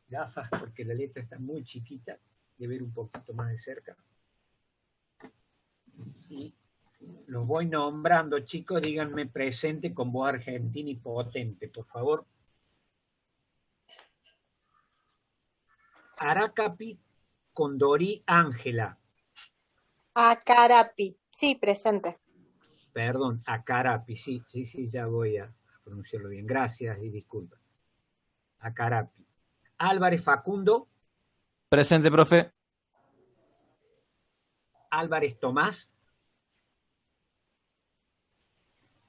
gafas porque la letra está muy chiquita, de ver un poquito más de cerca. Y Los voy nombrando, chicos, díganme presente con voz argentina y potente, por favor. Arácapi, Condorí, Ángela. Acarapi, sí, presente. Perdón, Acarapi, sí, ya voy a pronunciarlo bien. Gracias y disculpa. Acarapi. Álvarez Facundo. Presente, profe. Álvarez Tomás.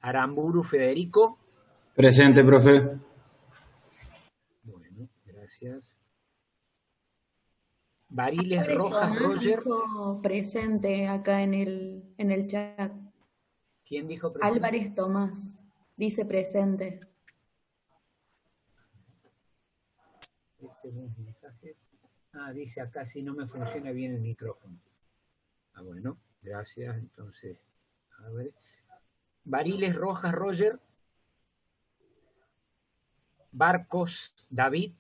Aramburu Federico. Presente, profe. Bueno, gracias. Bariles Álvarez Rojas Tomás Roger. dijo presente acá en el chat. ¿Quién dijo presente? Álvarez Tomás dice presente. Este no es mensaje. Dice acá si no me funciona bien el micrófono. Bueno, gracias. Entonces, a ver. Bariles Rojas Roger. Barros David.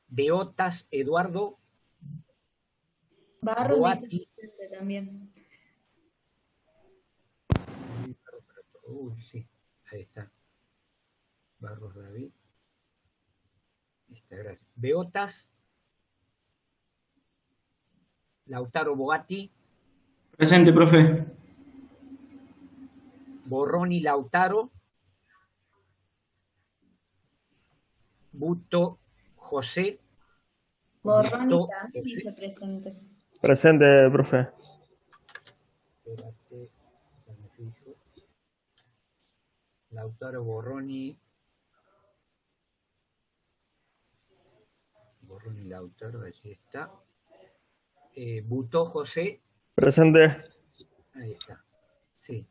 Beotas Eduardo. Barros Boati. dice presente también. Sí, ahí está. Barros David. Está, gracias. Beotas. Lautaro Boati. Presente, profe. Borroni Lautaro. Buto José. Borroni Buto también dice presente. Presente, profe. Espérate, ya me fijo. Lautaro Borroni. Borroni Lautaro, allí está. Buto José. Presente. Ahí está. Sí.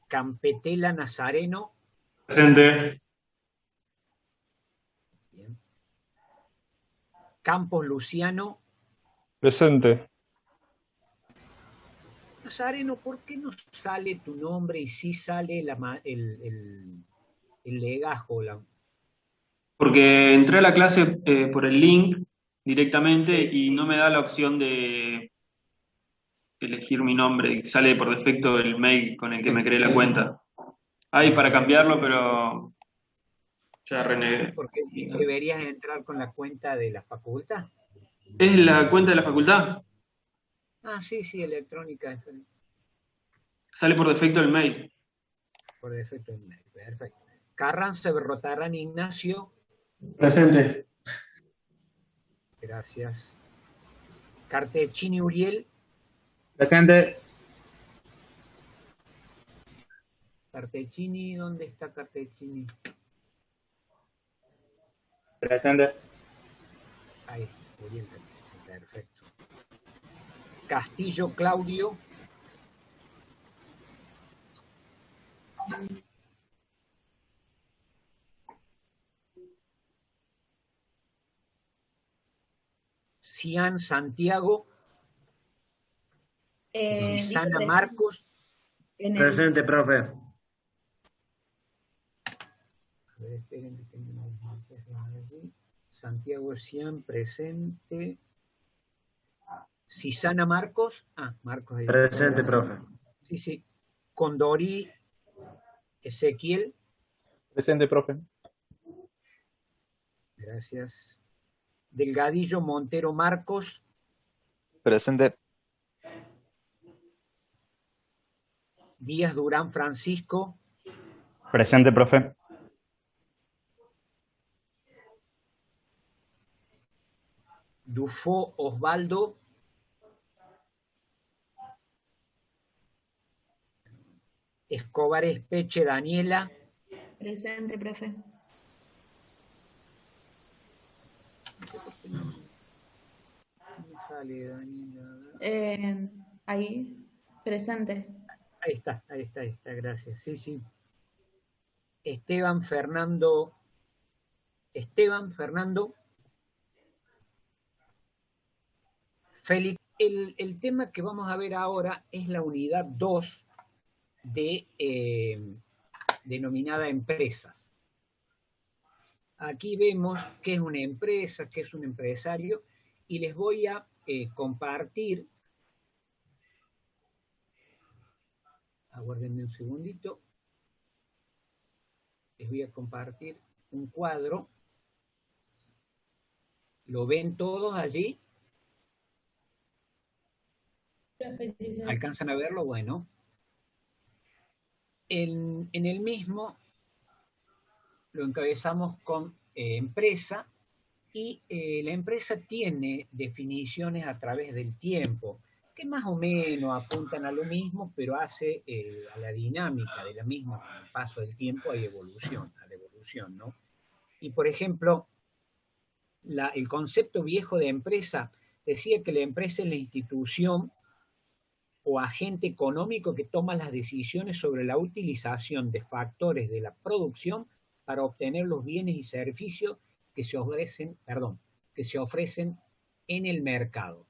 Campetela Nazareno. Presente. Bien. Campos Luciano. Presente. Nazareno, ¿por qué no sale tu nombre y sí sale el legajo? Porque entré a la clase por el link directamente Sí. y no me da la opción de elegir mi nombre. Sale por defecto el mail con el que me creé la cuenta. Hay para cambiarlo, pero ya Sí, renegué. porque deberías entrar con la cuenta de la facultad. ¿Es la cuenta de la facultad? Sí, electrónica. Sale por defecto el mail. Por defecto el mail. Perfecto. Carranza Berrotarán Ignacio. Presente. Gracias. Cartecini Uriel. Presente. Cartecini, ¿dónde está Cartecini? Presente. Ahí, Uriel. Perfecto. Castillo Claudio. Cian Santiago. Cisana dice Marcos. Presente, profe. A ver, esperen que tengo unos mensajes allí. Santiago Cian, presente. Cisana Marcos. Marcos. Ahí. Presente, profe. Sí. Condorí Ezequiel. Presente, profe. Gracias. Delgadillo Montero Marcos. Presente. Díaz Durán Francisco. Presente, profe. Dufo Osvaldo. Escobar Espeche Daniela. presente, profe. No me sale Daniela. Ahí, presente. Ahí está, gracias. Sí. Esteban Fernando. Félix. El tema que vamos a ver ahora es la unidad 2 denominada empresas. Aquí vemos qué es una empresa, qué es un empresario, y les voy a compartir, aguárdenme un segundito, les voy a compartir un cuadro, ¿lo ven todos allí? ¿Alcanzan a verlo? Bueno. En el mismo lo encabezamos con empresa, y la empresa tiene definiciones a través del tiempo, que más o menos apuntan a lo mismo, pero hace a la dinámica de la misma. Con el paso del tiempo hay evolución, a la evolución, ¿no? Y por ejemplo, el concepto viejo de empresa decía que la empresa es la institución o agente económico que toma las decisiones sobre la utilización de factores de la producción para obtener los bienes y servicios que se ofrecen en el mercado.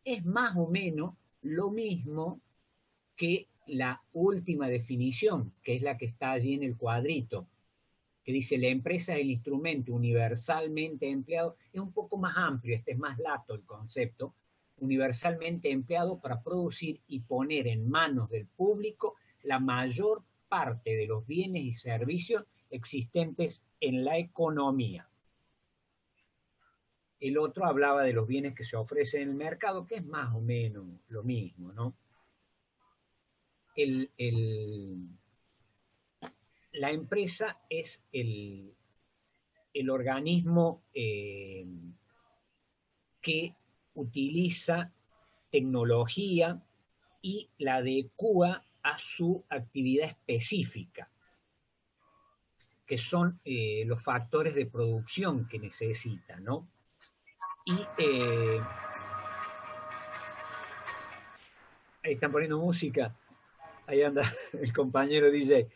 Es más o menos lo mismo que la última definición, que es la que está allí en el cuadrito, que dice la empresa es el instrumento universalmente empleado. Es un poco más amplio, este es más lato el concepto, universalmente empleado para producir y poner en manos del público la mayor parte de los bienes y servicios existentes en la economía. El otro hablaba de los bienes que se ofrecen en el mercado, que es más o menos lo mismo, ¿no? La empresa es el organismo que utiliza tecnología y la adecua a su actividad específica, que son los factores de producción que necesita, ¿no? Y ahí están poniendo música, ahí anda el compañero DJ.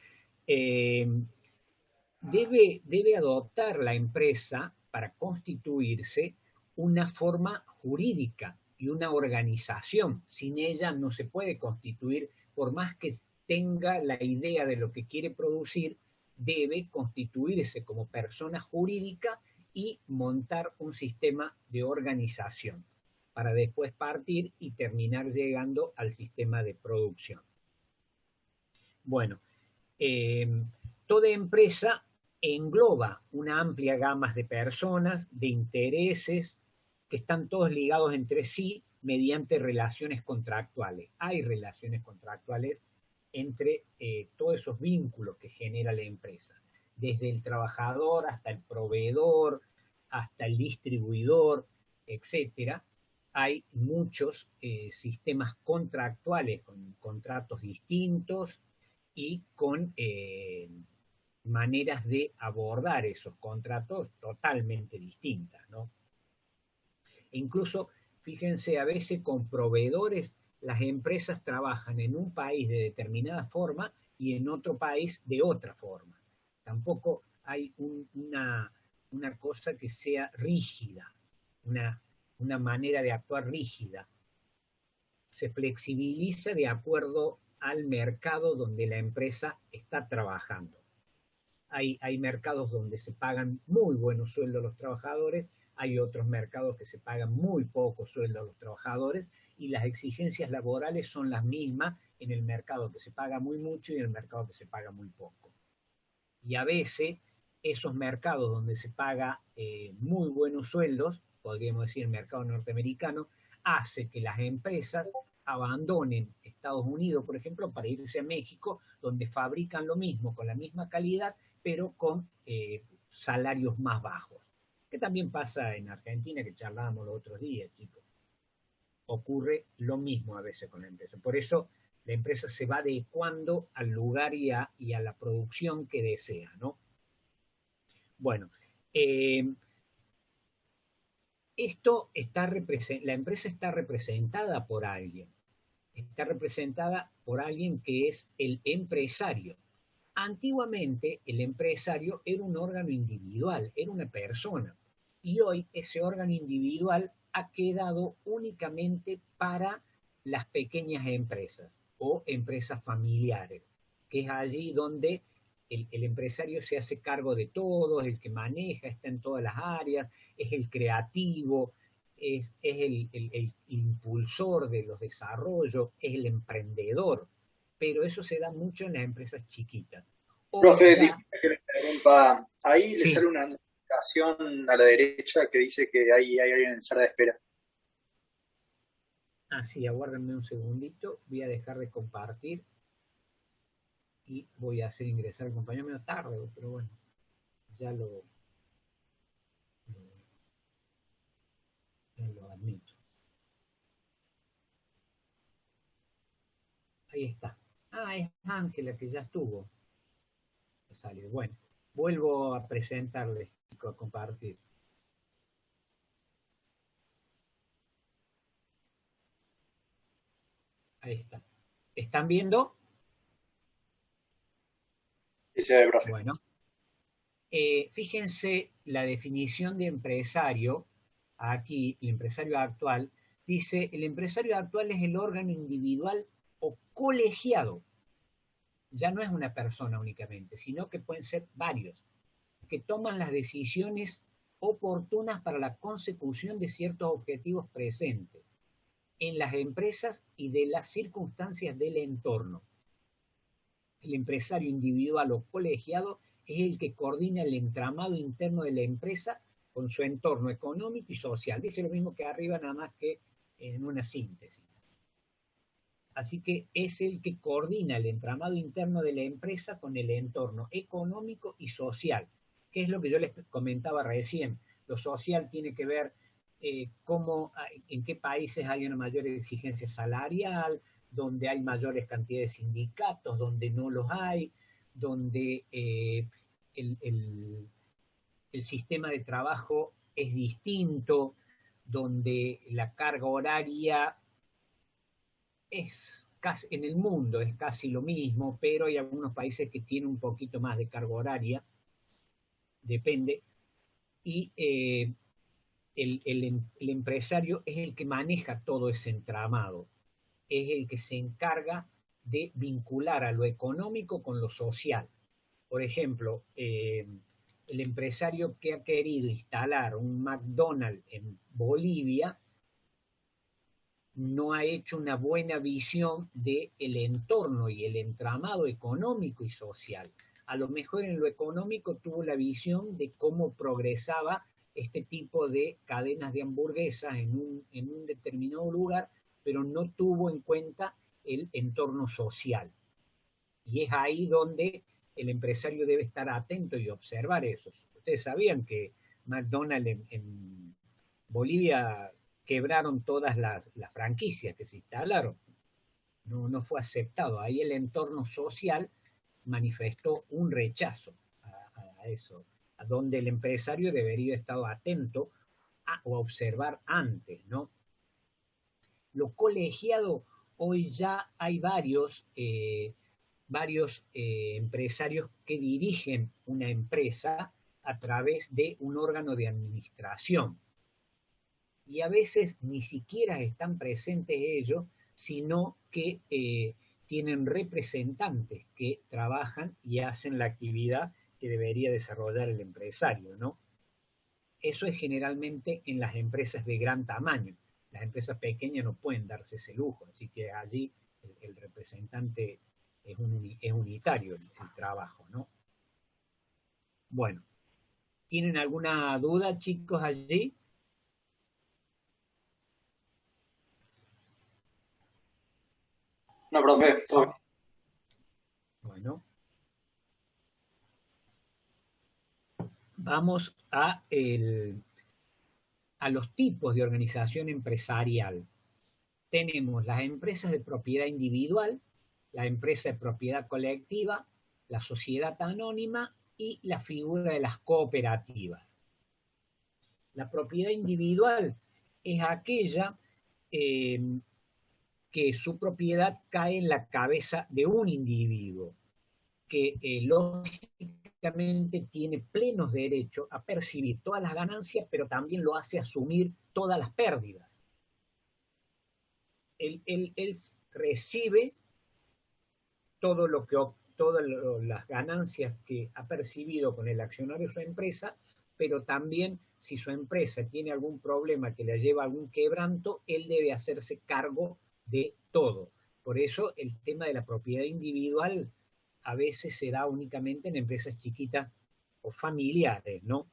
Debe adoptar la empresa para constituirse una forma jurídica y una organización. Sin ella no se puede constituir, por más que tenga la idea de lo que quiere producir, debe constituirse como persona jurídica y montar un sistema de organización para después partir y terminar llegando al sistema de producción. Bueno, toda empresa engloba una amplia gama de personas, de intereses, que están todos ligados entre sí mediante relaciones contractuales. Hay relaciones contractuales entre todos esos vínculos que genera la empresa, desde el trabajador hasta el proveedor, hasta el distribuidor, etcétera. Hay muchos sistemas contractuales con contratos distintos y con maneras de abordar esos contratos totalmente distintas, ¿no? E incluso, fíjense, a veces con proveedores las empresas trabajan en un país de determinada forma y en otro país de otra forma. Tampoco hay una cosa que sea rígida, una manera de actuar rígida. Se flexibiliza de acuerdo al mercado donde la empresa está trabajando. Hay mercados donde se pagan muy buenos sueldos a los trabajadores, hay otros mercados que se pagan muy poco sueldo a los trabajadores, y las exigencias laborales son las mismas en el mercado que se paga muy mucho y en el mercado que se paga muy poco. Y a veces esos mercados donde se paga muy buenos sueldos, podríamos decir el mercado norteamericano, hace que las empresas abandonen Estados Unidos, por ejemplo, para irse a México, donde fabrican lo mismo, con la misma calidad, pero con salarios más bajos. Que también pasa en Argentina, que charlábamos los otros días, chicos. Ocurre lo mismo a veces con la empresa. Por eso la empresa se va adecuando al lugar y a la producción que desea, ¿no? Bueno, la empresa está representada por alguien. Está representada por alguien que es el empresario. Antiguamente el empresario era un órgano individual, era una persona. Y hoy ese órgano individual ha quedado únicamente para las pequeñas empresas o empresas familiares, que es allí donde el empresario se hace cargo de todo, es el que maneja, está en todas las áreas, es el creativo, es el impulsor de los desarrollos, es el emprendedor, pero eso se da mucho en las empresas chiquitas. O Profe, ya, disculpe que le interrumpa. Ahí le sí. sale una notificación a la derecha que dice que hay alguien en sala de espera. Sí, aguárdenme un segundito, voy a dejar de compartir y voy a hacer ingresar al compañero menos tarde, pero bueno, ya lo admito. Ahí está. Es Ángela, que ya estuvo. Salió. Bueno, vuelvo a presentarles, chicos, a compartir. Ahí está. ¿Están viendo? Sí, se ve, profe. Bueno, fíjense la definición de empresario, aquí, el empresario actual, dice, el empresario actual es el órgano individual o colegiado. Ya no es una persona únicamente, sino que pueden ser varios, que toman las decisiones oportunas para la consecución de ciertos objetivos presentes en las empresas y de las circunstancias del entorno. El empresario individual o colegiado es el que coordina el entramado interno de la empresa con su entorno económico y social. Dice lo mismo que arriba, nada más que en una síntesis. Así que es el que coordina el entramado interno de la empresa con el entorno económico y social, que es lo que yo les comentaba recién. Lo social tiene que ver en qué países hay una mayor exigencia salarial, donde hay mayores cantidades de sindicatos, donde no los hay, donde el sistema de trabajo es distinto, donde la carga horaria es casi, en el mundo es casi lo mismo, pero hay algunos países que tienen un poquito más de carga horaria, depende, y el empresario es el que maneja todo ese entramado, es el que se encarga de vincular a lo económico con lo social. Por ejemplo, el empresario que ha querido instalar un McDonald's en Bolivia no ha hecho una buena visión del entorno y el entramado económico y social. A lo mejor en lo económico tuvo la visión de cómo progresaba este tipo de cadenas de hamburguesas en un determinado lugar, pero no tuvo en cuenta el entorno social. Y es ahí donde el empresario debe estar atento y observar eso. Ustedes sabían que McDonald's en Bolivia quebraron todas las franquicias que se instalaron. No fue aceptado. Ahí el entorno social manifestó un rechazo a eso, a donde el empresario debería estar atento o observar antes, ¿no? Lo colegiado, hoy ya hay varios empresarios que dirigen una empresa a través de un órgano de administración. Y a veces ni siquiera están presentes ellos, sino que tienen representantes que trabajan y hacen la actividad que debería desarrollar el empresario, ¿no? Eso es generalmente en las empresas de gran tamaño. Las empresas pequeñas no pueden darse ese lujo, así que allí el representante es unitario el trabajo, ¿no? Bueno, ¿tienen alguna duda, chicos, allí? No, profe, todo bien. Bueno. Vamos a los tipos de organización empresarial. Tenemos las empresas de propiedad individual, la empresa de propiedad colectiva, la sociedad anónima y la figura de las cooperativas. La propiedad individual es aquella que su propiedad cae en la cabeza de un individuo, que lógicamente tiene plenos derechos a percibir todas las ganancias, pero también lo hace asumir todas las pérdidas. Él recibe todas las ganancias que ha percibido con el accionario de su empresa, pero también si su empresa tiene algún problema que le lleva a algún quebranto, él debe hacerse cargo de todo. Por eso el tema de la propiedad individual a veces se da únicamente en empresas chiquitas o familiares, ¿no?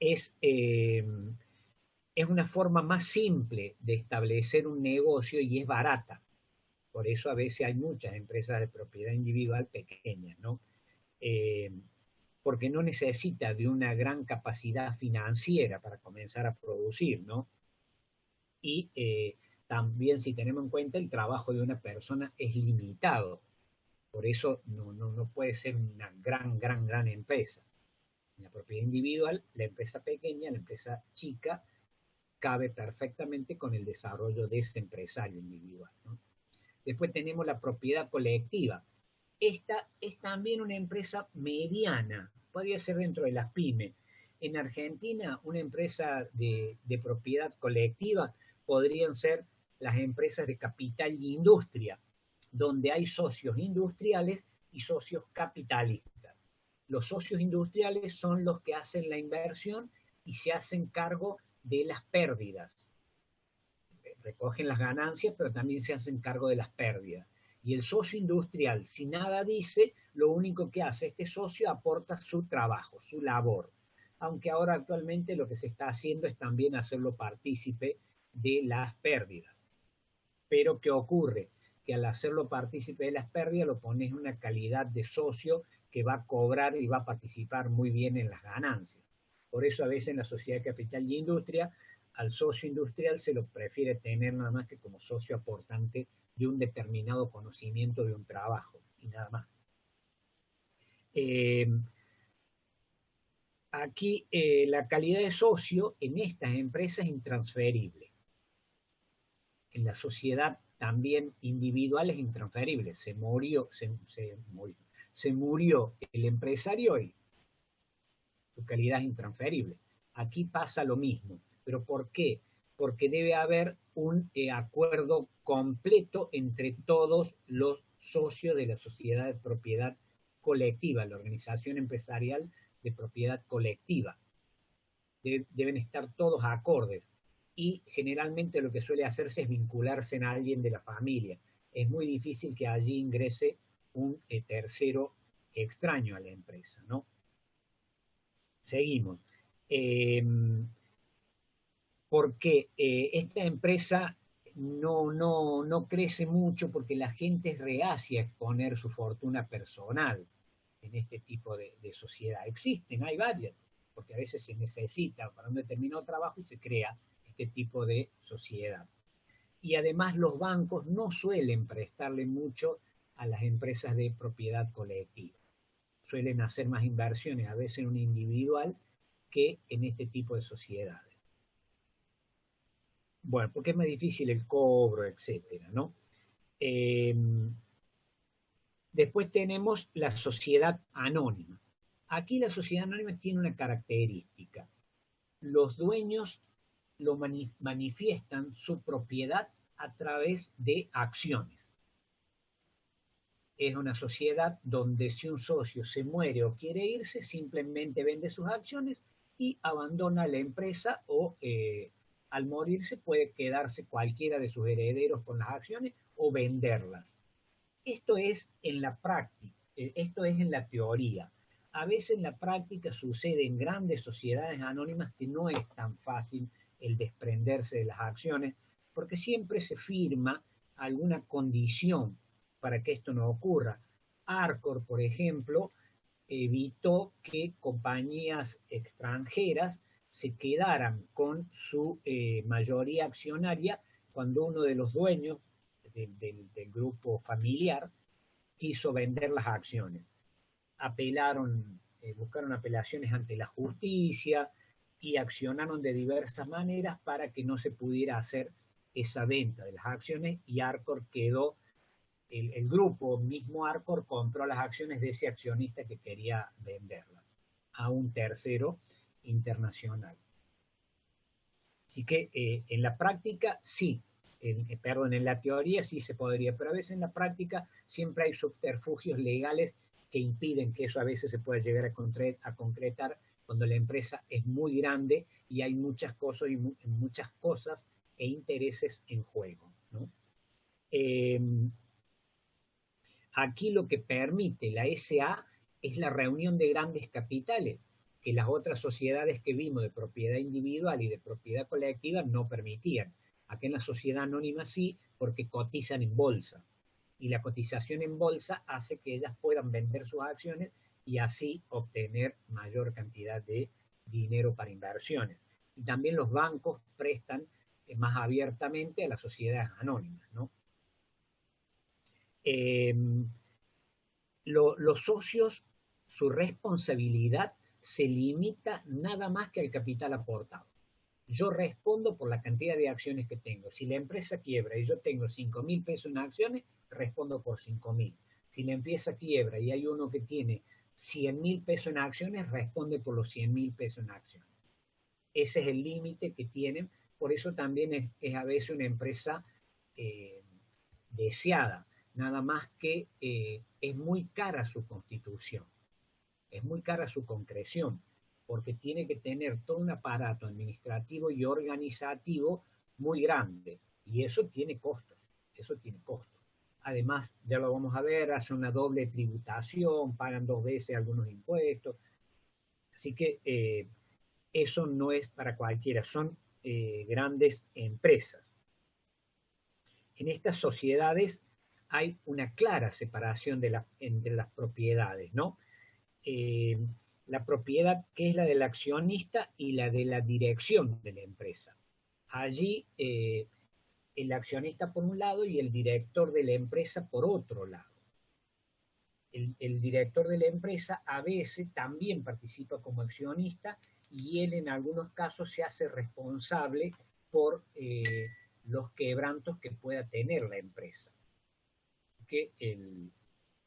Es una forma más simple de establecer un negocio y es barata. Por eso a veces hay muchas empresas de propiedad individual pequeñas, ¿no? Porque no necesita de una gran capacidad financiera para comenzar a producir, ¿no? Y también si tenemos en cuenta el trabajo de una persona es limitado. Por eso no puede ser una gran empresa. En la propiedad individual, la empresa pequeña, la empresa chica, cabe perfectamente con el desarrollo de ese empresario individual, ¿no? Después tenemos la propiedad colectiva. Esta es también una empresa mediana, podría ser dentro de las pymes. En Argentina, una empresa de propiedad colectiva podrían ser las empresas de capital y industria, donde hay socios industriales y socios capitalistas. Los socios industriales son los que hacen la inversión y se hacen cargo de las pérdidas. Recogen las ganancias, pero también se hacen cargo de las pérdidas. Y el socio industrial, si nada dice, lo único que hace este socio aporta su trabajo, su labor. Aunque ahora actualmente lo que se está haciendo es también hacerlo partícipe de las pérdidas. Pero ¿qué ocurre? Que al hacerlo partícipe de las pérdidas lo pones en una calidad de socio que va a cobrar y va a participar muy bien en las ganancias. Por eso a veces en la sociedad de capital y industria, al socio industrial se lo prefiere tener nada más que como socio aportante de un determinado conocimiento de un trabajo y nada más. Aquí la calidad de socio en estas empresas es intransferible. En la sociedad también individual es intransferible. Se murió el empresario y su calidad es intransferible. Aquí pasa lo mismo. ¿Pero por qué? Porque debe haber un acuerdo completo entre todos los socios de la sociedad de propiedad colectiva, la organización empresarial de propiedad colectiva. Deben estar todos acordes. Y generalmente lo que suele hacerse es vincularse en alguien de la familia. Es muy difícil que allí ingrese un tercero extraño a la empresa, ¿no? Seguimos. Porque esta empresa no crece mucho porque la gente es reacia a exponer su fortuna personal en este tipo de sociedad. Existen, hay varias, porque a veces se necesita para un determinado trabajo y se crea este tipo de sociedad. Y además los bancos no suelen prestarle mucho a las empresas de propiedad colectiva. Suelen hacer más inversiones a veces en un individual que en este tipo de sociedades. Bueno, porque es más difícil el cobro, etcétera, ¿no? Después tenemos la sociedad anónima. Aquí la sociedad anónima tiene una característica. Los dueños manifiestan su propiedad a través de acciones. Es una sociedad donde si un socio se muere o quiere irse, simplemente vende sus acciones y abandona la empresa o al morirse puede quedarse cualquiera de sus herederos con las acciones o venderlas. Esto es en la práctica, esto es en la teoría. A veces en la práctica sucede en grandes sociedades anónimas que no es tan fácil el desprenderse de las acciones, porque siempre se firma alguna condición para que esto no ocurra. Arcor, por ejemplo, evitó que compañías extranjeras se quedaran con su mayoría accionaria cuando uno de los dueños del grupo familiar quiso vender las acciones. Buscaron apelaciones ante la justicia y accionaron de diversas maneras para que no se pudiera hacer esa venta de las acciones y Arcor quedó, el grupo mismo Arcor compró las acciones de ese accionista que quería venderlas a un tercero internacional. Así que en la práctica sí, en la teoría sí se podría, pero a veces en la práctica siempre hay subterfugios legales que impiden que eso a veces se pueda llegar a concretar cuando la empresa es muy grande y hay muchas cosas e intereses en juego, ¿no? Aquí lo que permite la SA es la reunión de grandes capitales, que las otras sociedades que vimos de propiedad individual y de propiedad colectiva no permitían. Aquí en la sociedad anónima sí, porque cotizan en bolsa. Y la cotización en bolsa hace que ellas puedan vender sus acciones y así obtener mayor cantidad de dinero para inversiones. Y también los bancos prestan más abiertamente a las sociedades anónimas, ¿no? Los socios, su responsabilidad se limita nada más que al capital aportado. Yo respondo por la cantidad de acciones que tengo. Si la empresa quiebra y yo tengo 5.000 pesos en acciones, respondo por 5.000. Si la empresa quiebra y hay uno que tiene 100.000 pesos en acciones, responde por los 100.000 pesos en acciones. Ese es el límite que tienen. Por eso también es a veces una empresa deseada. Nada más que es muy cara su constitución, es muy cara su concreción, porque tiene que tener todo un aparato administrativo y organizativo muy grande, y eso tiene costos, Además, ya lo vamos a ver, hace una doble tributación, pagan 2 veces algunos impuestos, así que eso no es para cualquiera, son grandes empresas. En estas sociedades hay una clara separación entre las propiedades, ¿no? La propiedad que es la del accionista y la de la dirección de la empresa. Allí el accionista por un lado y el director de la empresa por otro lado. El director de la empresa a veces también participa como accionista y él en algunos casos se hace responsable por los quebrantos que pueda tener la empresa.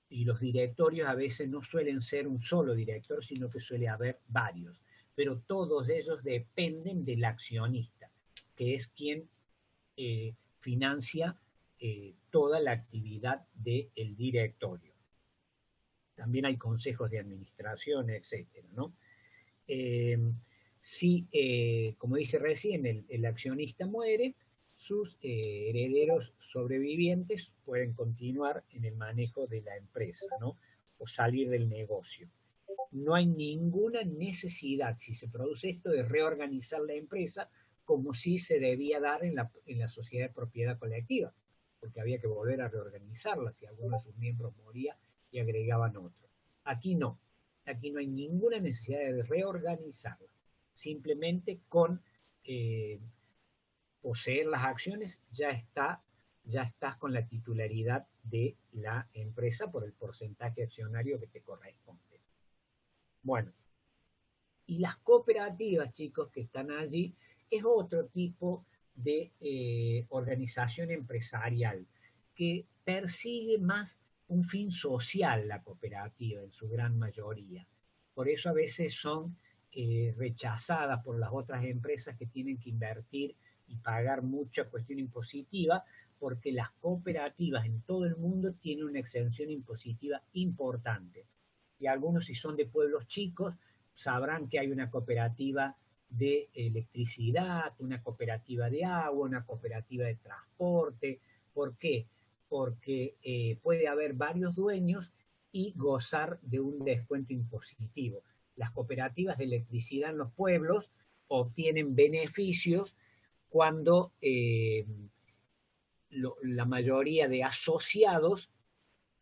Y los directorios a veces no suelen ser un solo director, sino que suele haber varios, pero todos ellos dependen del accionista, que es quien financia toda la actividad del directorio. También hay consejos de administración, etcétera, ¿no? Si, como dije recién, el accionista muere, sus herederos sobrevivientes pueden continuar en el manejo de la empresa, ¿no? O salir del negocio. No hay ninguna necesidad, si se produce esto, de reorganizar la empresa como si se debía dar en la sociedad de propiedad colectiva, porque había que volver a reorganizarla si alguno de sus miembros moría y agregaban otro. Aquí no hay ninguna necesidad de reorganizarla, simplemente con poseer las acciones ya estás con la titularidad de la empresa por el porcentaje accionario que te corresponde. Bueno, y las cooperativas, chicos, que están allí, es otro tipo de organización empresarial que persigue más un fin social la cooperativa en su gran mayoría. Por eso a veces son rechazadas por las otras empresas que tienen que invertir y pagar mucha cuestión impositiva, porque las cooperativas en todo el mundo tienen una exención impositiva importante. Y algunos, si son de pueblos chicos, sabrán que hay una cooperativa de electricidad, una cooperativa de agua, una cooperativa de transporte. ¿Por qué? Porque puede haber varios dueños y gozar de un descuento impositivo. Las cooperativas de electricidad en los pueblos obtienen beneficios cuando la mayoría de asociados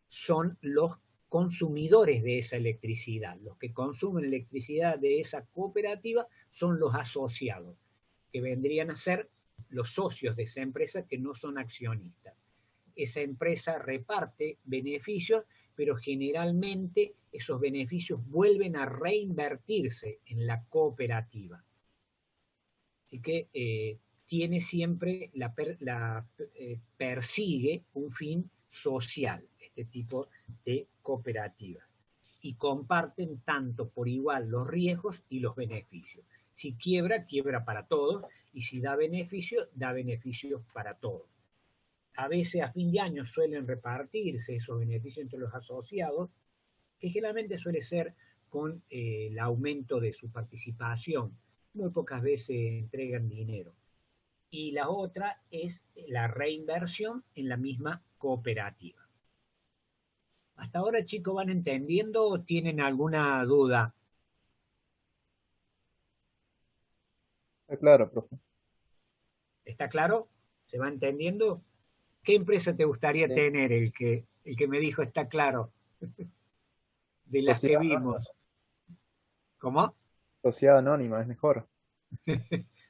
son los consumidores de esa electricidad. Los que consumen electricidad de esa cooperativa son los asociados, que vendrían a ser los socios de esa empresa que no son accionistas. Esa empresa reparte beneficios, pero generalmente esos beneficios vuelven a reinvertirse en la cooperativa. Así que tiene siempre, persigue un fin social, este tipo de cooperativas. Y comparten tanto por igual los riesgos y los beneficios. Si quiebra, quiebra para todos, y si da beneficios para todos. A veces a fin de año suelen repartirse esos beneficios entre los asociados, que generalmente suele ser con el aumento de su participación. Muy pocas veces entregan dinero. Y la otra es la reinversión en la misma cooperativa. ¿Hasta ahora, chicos, van entendiendo o tienen alguna duda? Claro, profe. ¿Está claro? ¿Se va entendiendo? ¿Qué empresa te gustaría Sí. tener? El que me dijo está claro. De las que Sociedad anónima. vimos. ¿Cómo? Sociedad anónima, es mejor.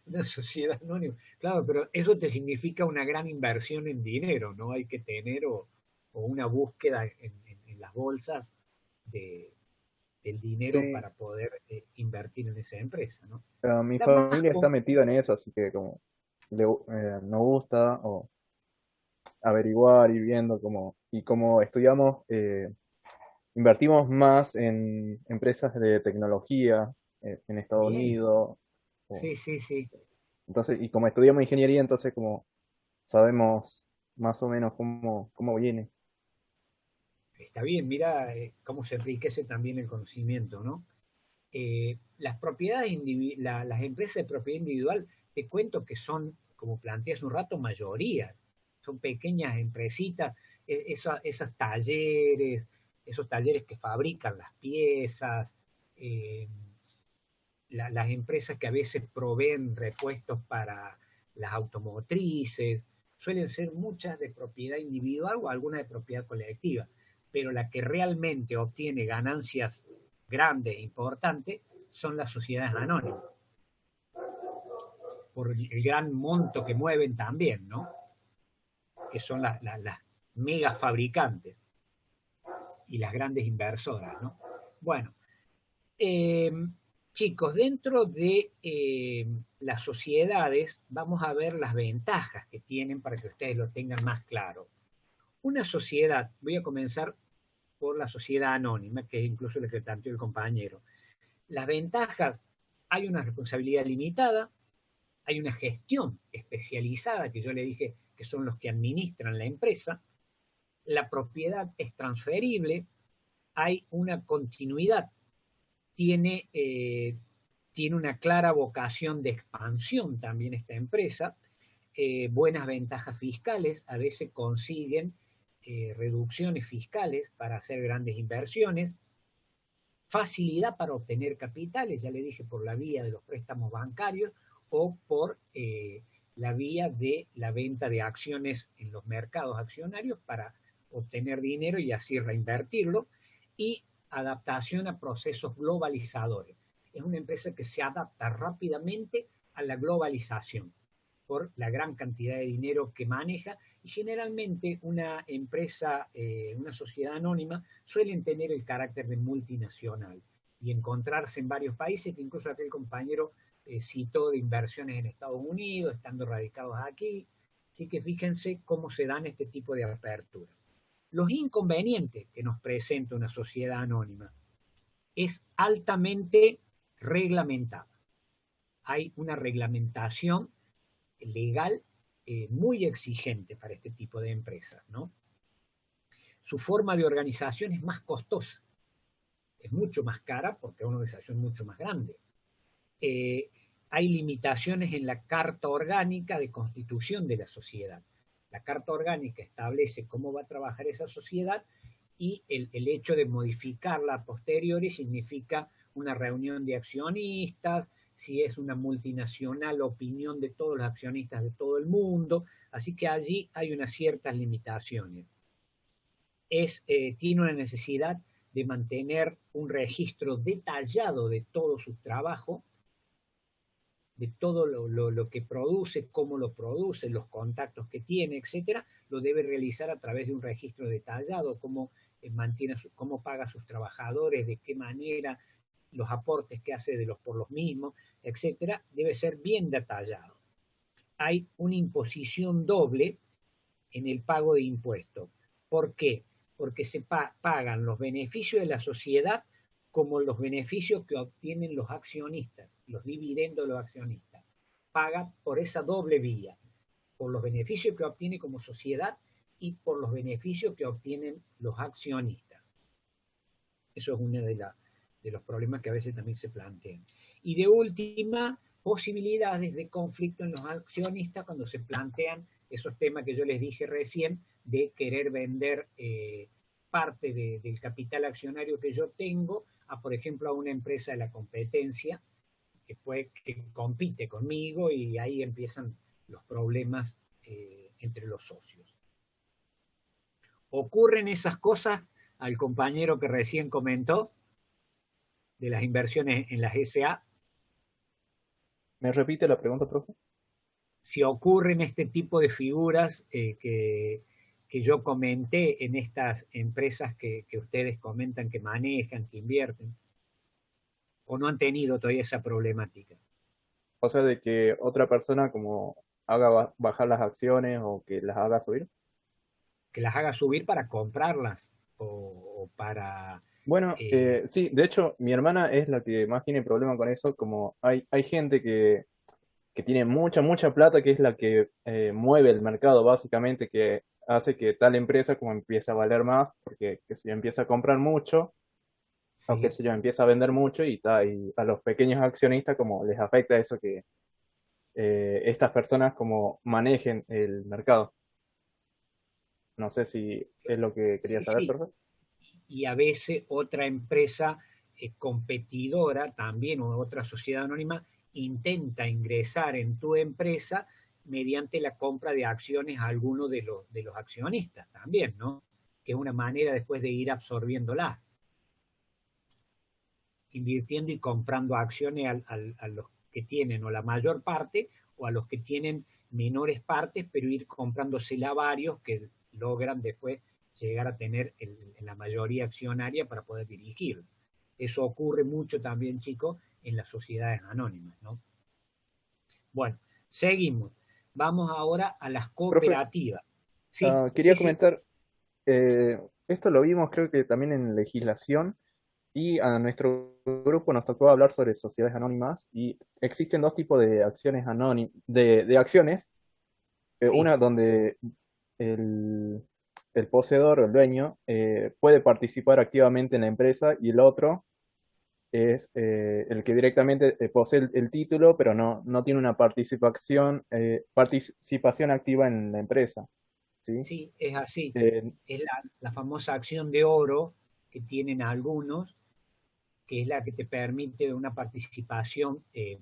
Una sociedad anónima. Claro, pero eso te significa una gran inversión en dinero, ¿no? Hay que tener o una búsqueda en las bolsas del dinero Sí, para poder invertir en esa empresa, ¿no? mi La más familia está metida en eso, así que como nos gusta o averiguar y viendo y como estudiamos, invertimos más en empresas de tecnología en Estados bien. Unidos. o- Sí, sí, sí. entonces, y como estudiamos ingeniería, entonces como sabemos más o menos cómo viene. Está bien, mira cómo se enriquece también el conocimiento, ¿no? Las propiedades las empresas de propiedad individual, te cuento que son, como planteé hace un rato, mayorías. Son pequeñas empresitas, esos talleres que fabrican las piezas, eh, las empresas que a veces proveen repuestos para las automotrices, suelen ser muchas de propiedad individual o algunas de propiedad colectiva, pero la que realmente obtiene ganancias grandes e importantes son las sociedades anónimas, por el gran monto que mueven también, ¿no? Que son las mega fabricantes y las grandes inversoras, ¿no? Bueno, eh, chicos, dentro de las sociedades vamos a ver las ventajas que tienen para que ustedes lo tengan más claro. Una sociedad, voy a comenzar por la sociedad anónima, que es incluso la que planteó el compañero. Las ventajas, hay una responsabilidad limitada, hay una gestión especializada, que yo le dije que son los que administran la empresa, la propiedad es transferible, hay una continuidad, tiene, tiene una clara vocación de expansión también esta empresa, buenas ventajas fiscales, a veces consiguen reducciones fiscales para hacer grandes inversiones, facilidad para obtener capitales, ya le dije, por la vía de los préstamos bancarios o por la vía de la venta de acciones en los mercados accionarios para obtener dinero y así reinvertirlo, y adaptación a procesos globalizadores. Es una empresa que se adapta rápidamente a la globalización por la gran cantidad de dinero que maneja, y generalmente una empresa, una sociedad anónima, suelen tener el carácter de multinacional y encontrarse en varios países, que incluso aquel compañero citó de inversiones en Estados Unidos, estando radicados aquí. Así que fíjense cómo se dan este tipo de aperturas. Los inconvenientes que nos presenta una sociedad anónima es altamente reglamentada. Hay una reglamentación legal muy exigente para este tipo de empresas, ¿no? Su forma de organización es más costosa, es mucho más cara porque es una organización mucho más grande. Hay limitaciones en la Carta Orgánica de Constitución de la sociedad. La Carta Orgánica establece cómo va a trabajar esa sociedad y el hecho de modificarla a posteriori significa una reunión de accionistas, si es una multinacional, opinión de todos los accionistas de todo el mundo, así que allí hay unas ciertas limitaciones. Tiene una necesidad de mantener un registro detallado de todo su trabajo, de todo lo que produce, cómo lo produce, los contactos que tiene, etcétera, lo debe realizar a través de un registro detallado, cómo cómo paga a sus trabajadores, de qué manera, los aportes que hace por los mismos, etcétera, debe ser bien detallado. Hay una imposición doble en el pago de impuestos. ¿Por qué? Porque se pagan los beneficios de la sociedad como los beneficios que obtienen los accionistas, los dividendos de los accionistas. Paga por esa doble vía, por los beneficios que obtiene como sociedad y por los beneficios que obtienen los accionistas. Eso es una de los problemas que a veces también se plantean. Y de última, posibilidades de conflicto en los accionistas cuando se plantean esos temas que yo les dije recién, de querer vender parte del capital accionario que yo tengo a, por ejemplo, a una empresa de la competencia que compite conmigo, y ahí empiezan los problemas entre los socios. ¿Ocurren esas cosas al compañero que recién comentó de las inversiones en las SA? ¿Me repite la pregunta, profe? Si ocurren este tipo de figuras que yo comenté en estas empresas que ustedes comentan que manejan, que invierten, o no han tenido todavía esa problemática. O sea, de que otra persona como haga bajar las acciones o que las haga subir. Que las haga subir para comprarlas o para... Bueno, sí, de hecho, mi hermana es la que más tiene problema con eso, como hay gente que tiene mucha plata, que es la que mueve el mercado, básicamente, que hace que tal empresa como empiece a valer más, porque que se empieza a comprar mucho, o que se empieza a vender mucho, y a los pequeños accionistas como les afecta eso que estas personas como manejen el mercado. No sé si es lo que quería saber, profe. Y a veces otra empresa competidora también, o otra sociedad anónima, intenta ingresar en tu empresa mediante la compra de acciones a alguno de los accionistas también, ¿no? Que es una manera después de ir absorbiéndola, invirtiendo y comprando acciones a los que tienen o la mayor parte, o a los que tienen menores partes, pero ir comprándosela a varios que logran después llegar a tener la mayoría accionaria para poder dirigir. Eso ocurre mucho también, chicos, en las sociedades anónimas, ¿no? Bueno, seguimos. Vamos ahora a las cooperativas. ¿Sí? Quería comentar, esto lo vimos creo que también en legislación, y a nuestro grupo nos tocó hablar sobre sociedades anónimas, y existen dos tipos de acciones anónimas, de acciones. Una donde el poseedor o el dueño puede participar activamente en la empresa, y el otro es el que directamente posee el título, pero no tiene una participación activa en la empresa. Sí, es así. Es la famosa acción de oro que tienen algunos, que es la que te permite una participación en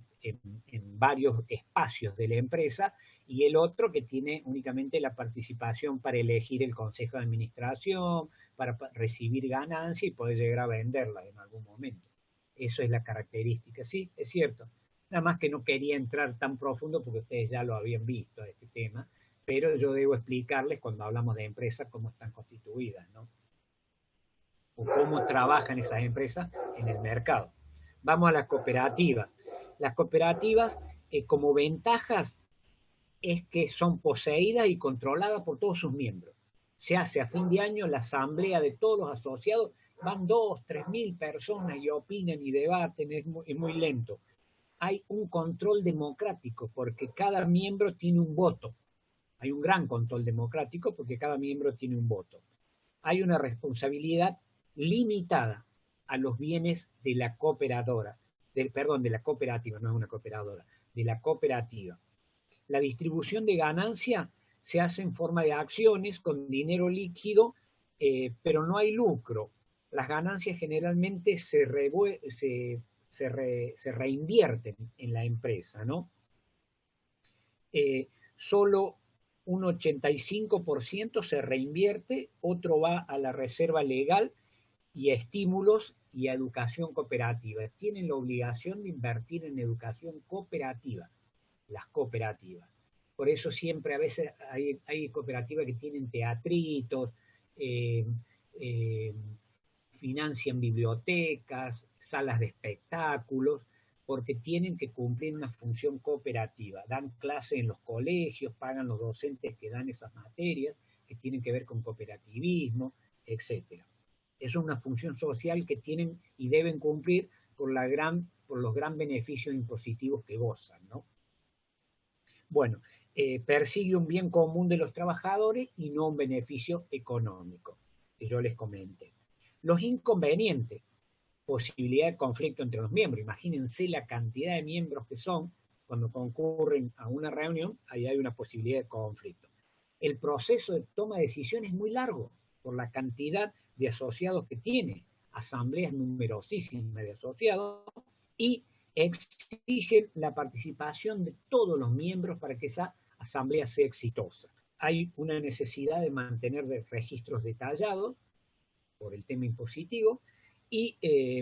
varios espacios de la empresa, y el otro que tiene únicamente la participación para elegir el consejo de administración, para recibir ganancia y poder llegar a venderla en algún momento. Eso es la característica, sí, es cierto. Nada más que no quería entrar tan profundo porque ustedes ya lo habían visto, este tema, pero yo debo explicarles cuando hablamos de empresas cómo están constituidas, ¿no? O cómo trabajan esas empresas en el mercado. Vamos a las cooperativas. Las cooperativas, como ventajas, es que son poseídas y controladas por todos sus miembros. Se hace a fin de año la asamblea de todos los asociados, van 2.000, 3.000 personas y opinan y debaten, es muy lento. Hay un control democrático porque cada miembro tiene un voto. Hay un gran control democrático porque cada miembro tiene un voto. Hay una responsabilidad limitada a los bienes de la cooperadora, de la cooperativa, no es una cooperadora, de la cooperativa. La distribución de ganancia se hace en forma de acciones con dinero líquido, pero no hay lucro. Las ganancias generalmente se reinvierten en la empresa, ¿no? Solo un 85% se reinvierte, otro va a la reserva legal y a estímulos y a educación cooperativa. Tienen la obligación de invertir en educación cooperativa, las cooperativas. Por eso siempre a veces hay cooperativas que tienen teatritos, financian bibliotecas, salas de espectáculos, porque tienen que cumplir una función cooperativa. Dan clases en los colegios, pagan los docentes que dan esas materias, que tienen que ver con cooperativismo, etc. Eso es una función social que tienen y deben cumplir por los gran beneficios impositivos que gozan, ¿no? Bueno, persigue un bien común de los trabajadores y no un beneficio económico, que yo les comenté. Los inconvenientes. posibilidad de conflicto entre los miembros. Imagínense la cantidad de miembros que son cuando concurren a una reunión, ahí hay una posibilidad de conflicto. El proceso de toma de decisión es muy largo por la cantidad de asociados que tiene, asambleas numerosísimas de asociados, y exigen la participación de todos los miembros para que esa asamblea sea exitosa. Hay una necesidad de mantener registros detallados por el tema impositivo y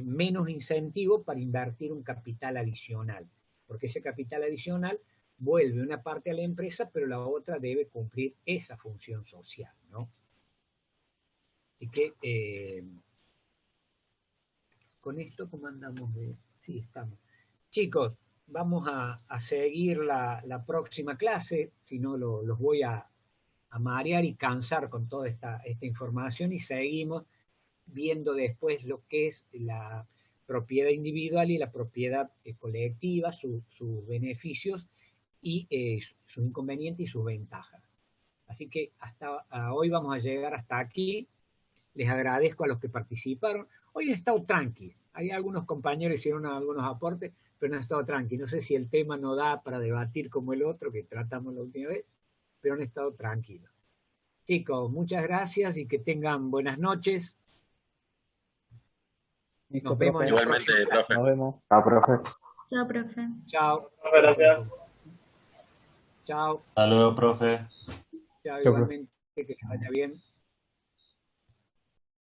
menos incentivo para invertir un capital adicional, porque ese capital adicional vuelve una parte a la empresa, pero la otra debe cumplir esa función social, ¿no? Así que con esto, ¿cómo andamos? Sí, estamos. Chicos, vamos a seguir la próxima clase, si no los voy a marear y cansar con toda esta información, y seguimos viendo después lo que es la propiedad individual y la propiedad colectiva, sus beneficios y sus inconvenientes y sus ventajas. Así que hasta hoy vamos a llegar hasta aquí. Les agradezco a los que participaron. Hoy han estado tranqui. Hay algunos compañeros que hicieron algunos aportes, pero han estado tranqui. No sé si el tema no da para debatir como el otro que tratamos la última vez, pero han estado tranquilos. Chicos, muchas gracias y que tengan buenas noches. Listo, Nos vemos profe. en la Igualmente, próxima clase. profe. Nos vemos. Ah, profe. Chao, profe. Chao. Gracias. Chao. Hasta luego, profe. Chao, Chao, profe. igualmente, que les vaya bien.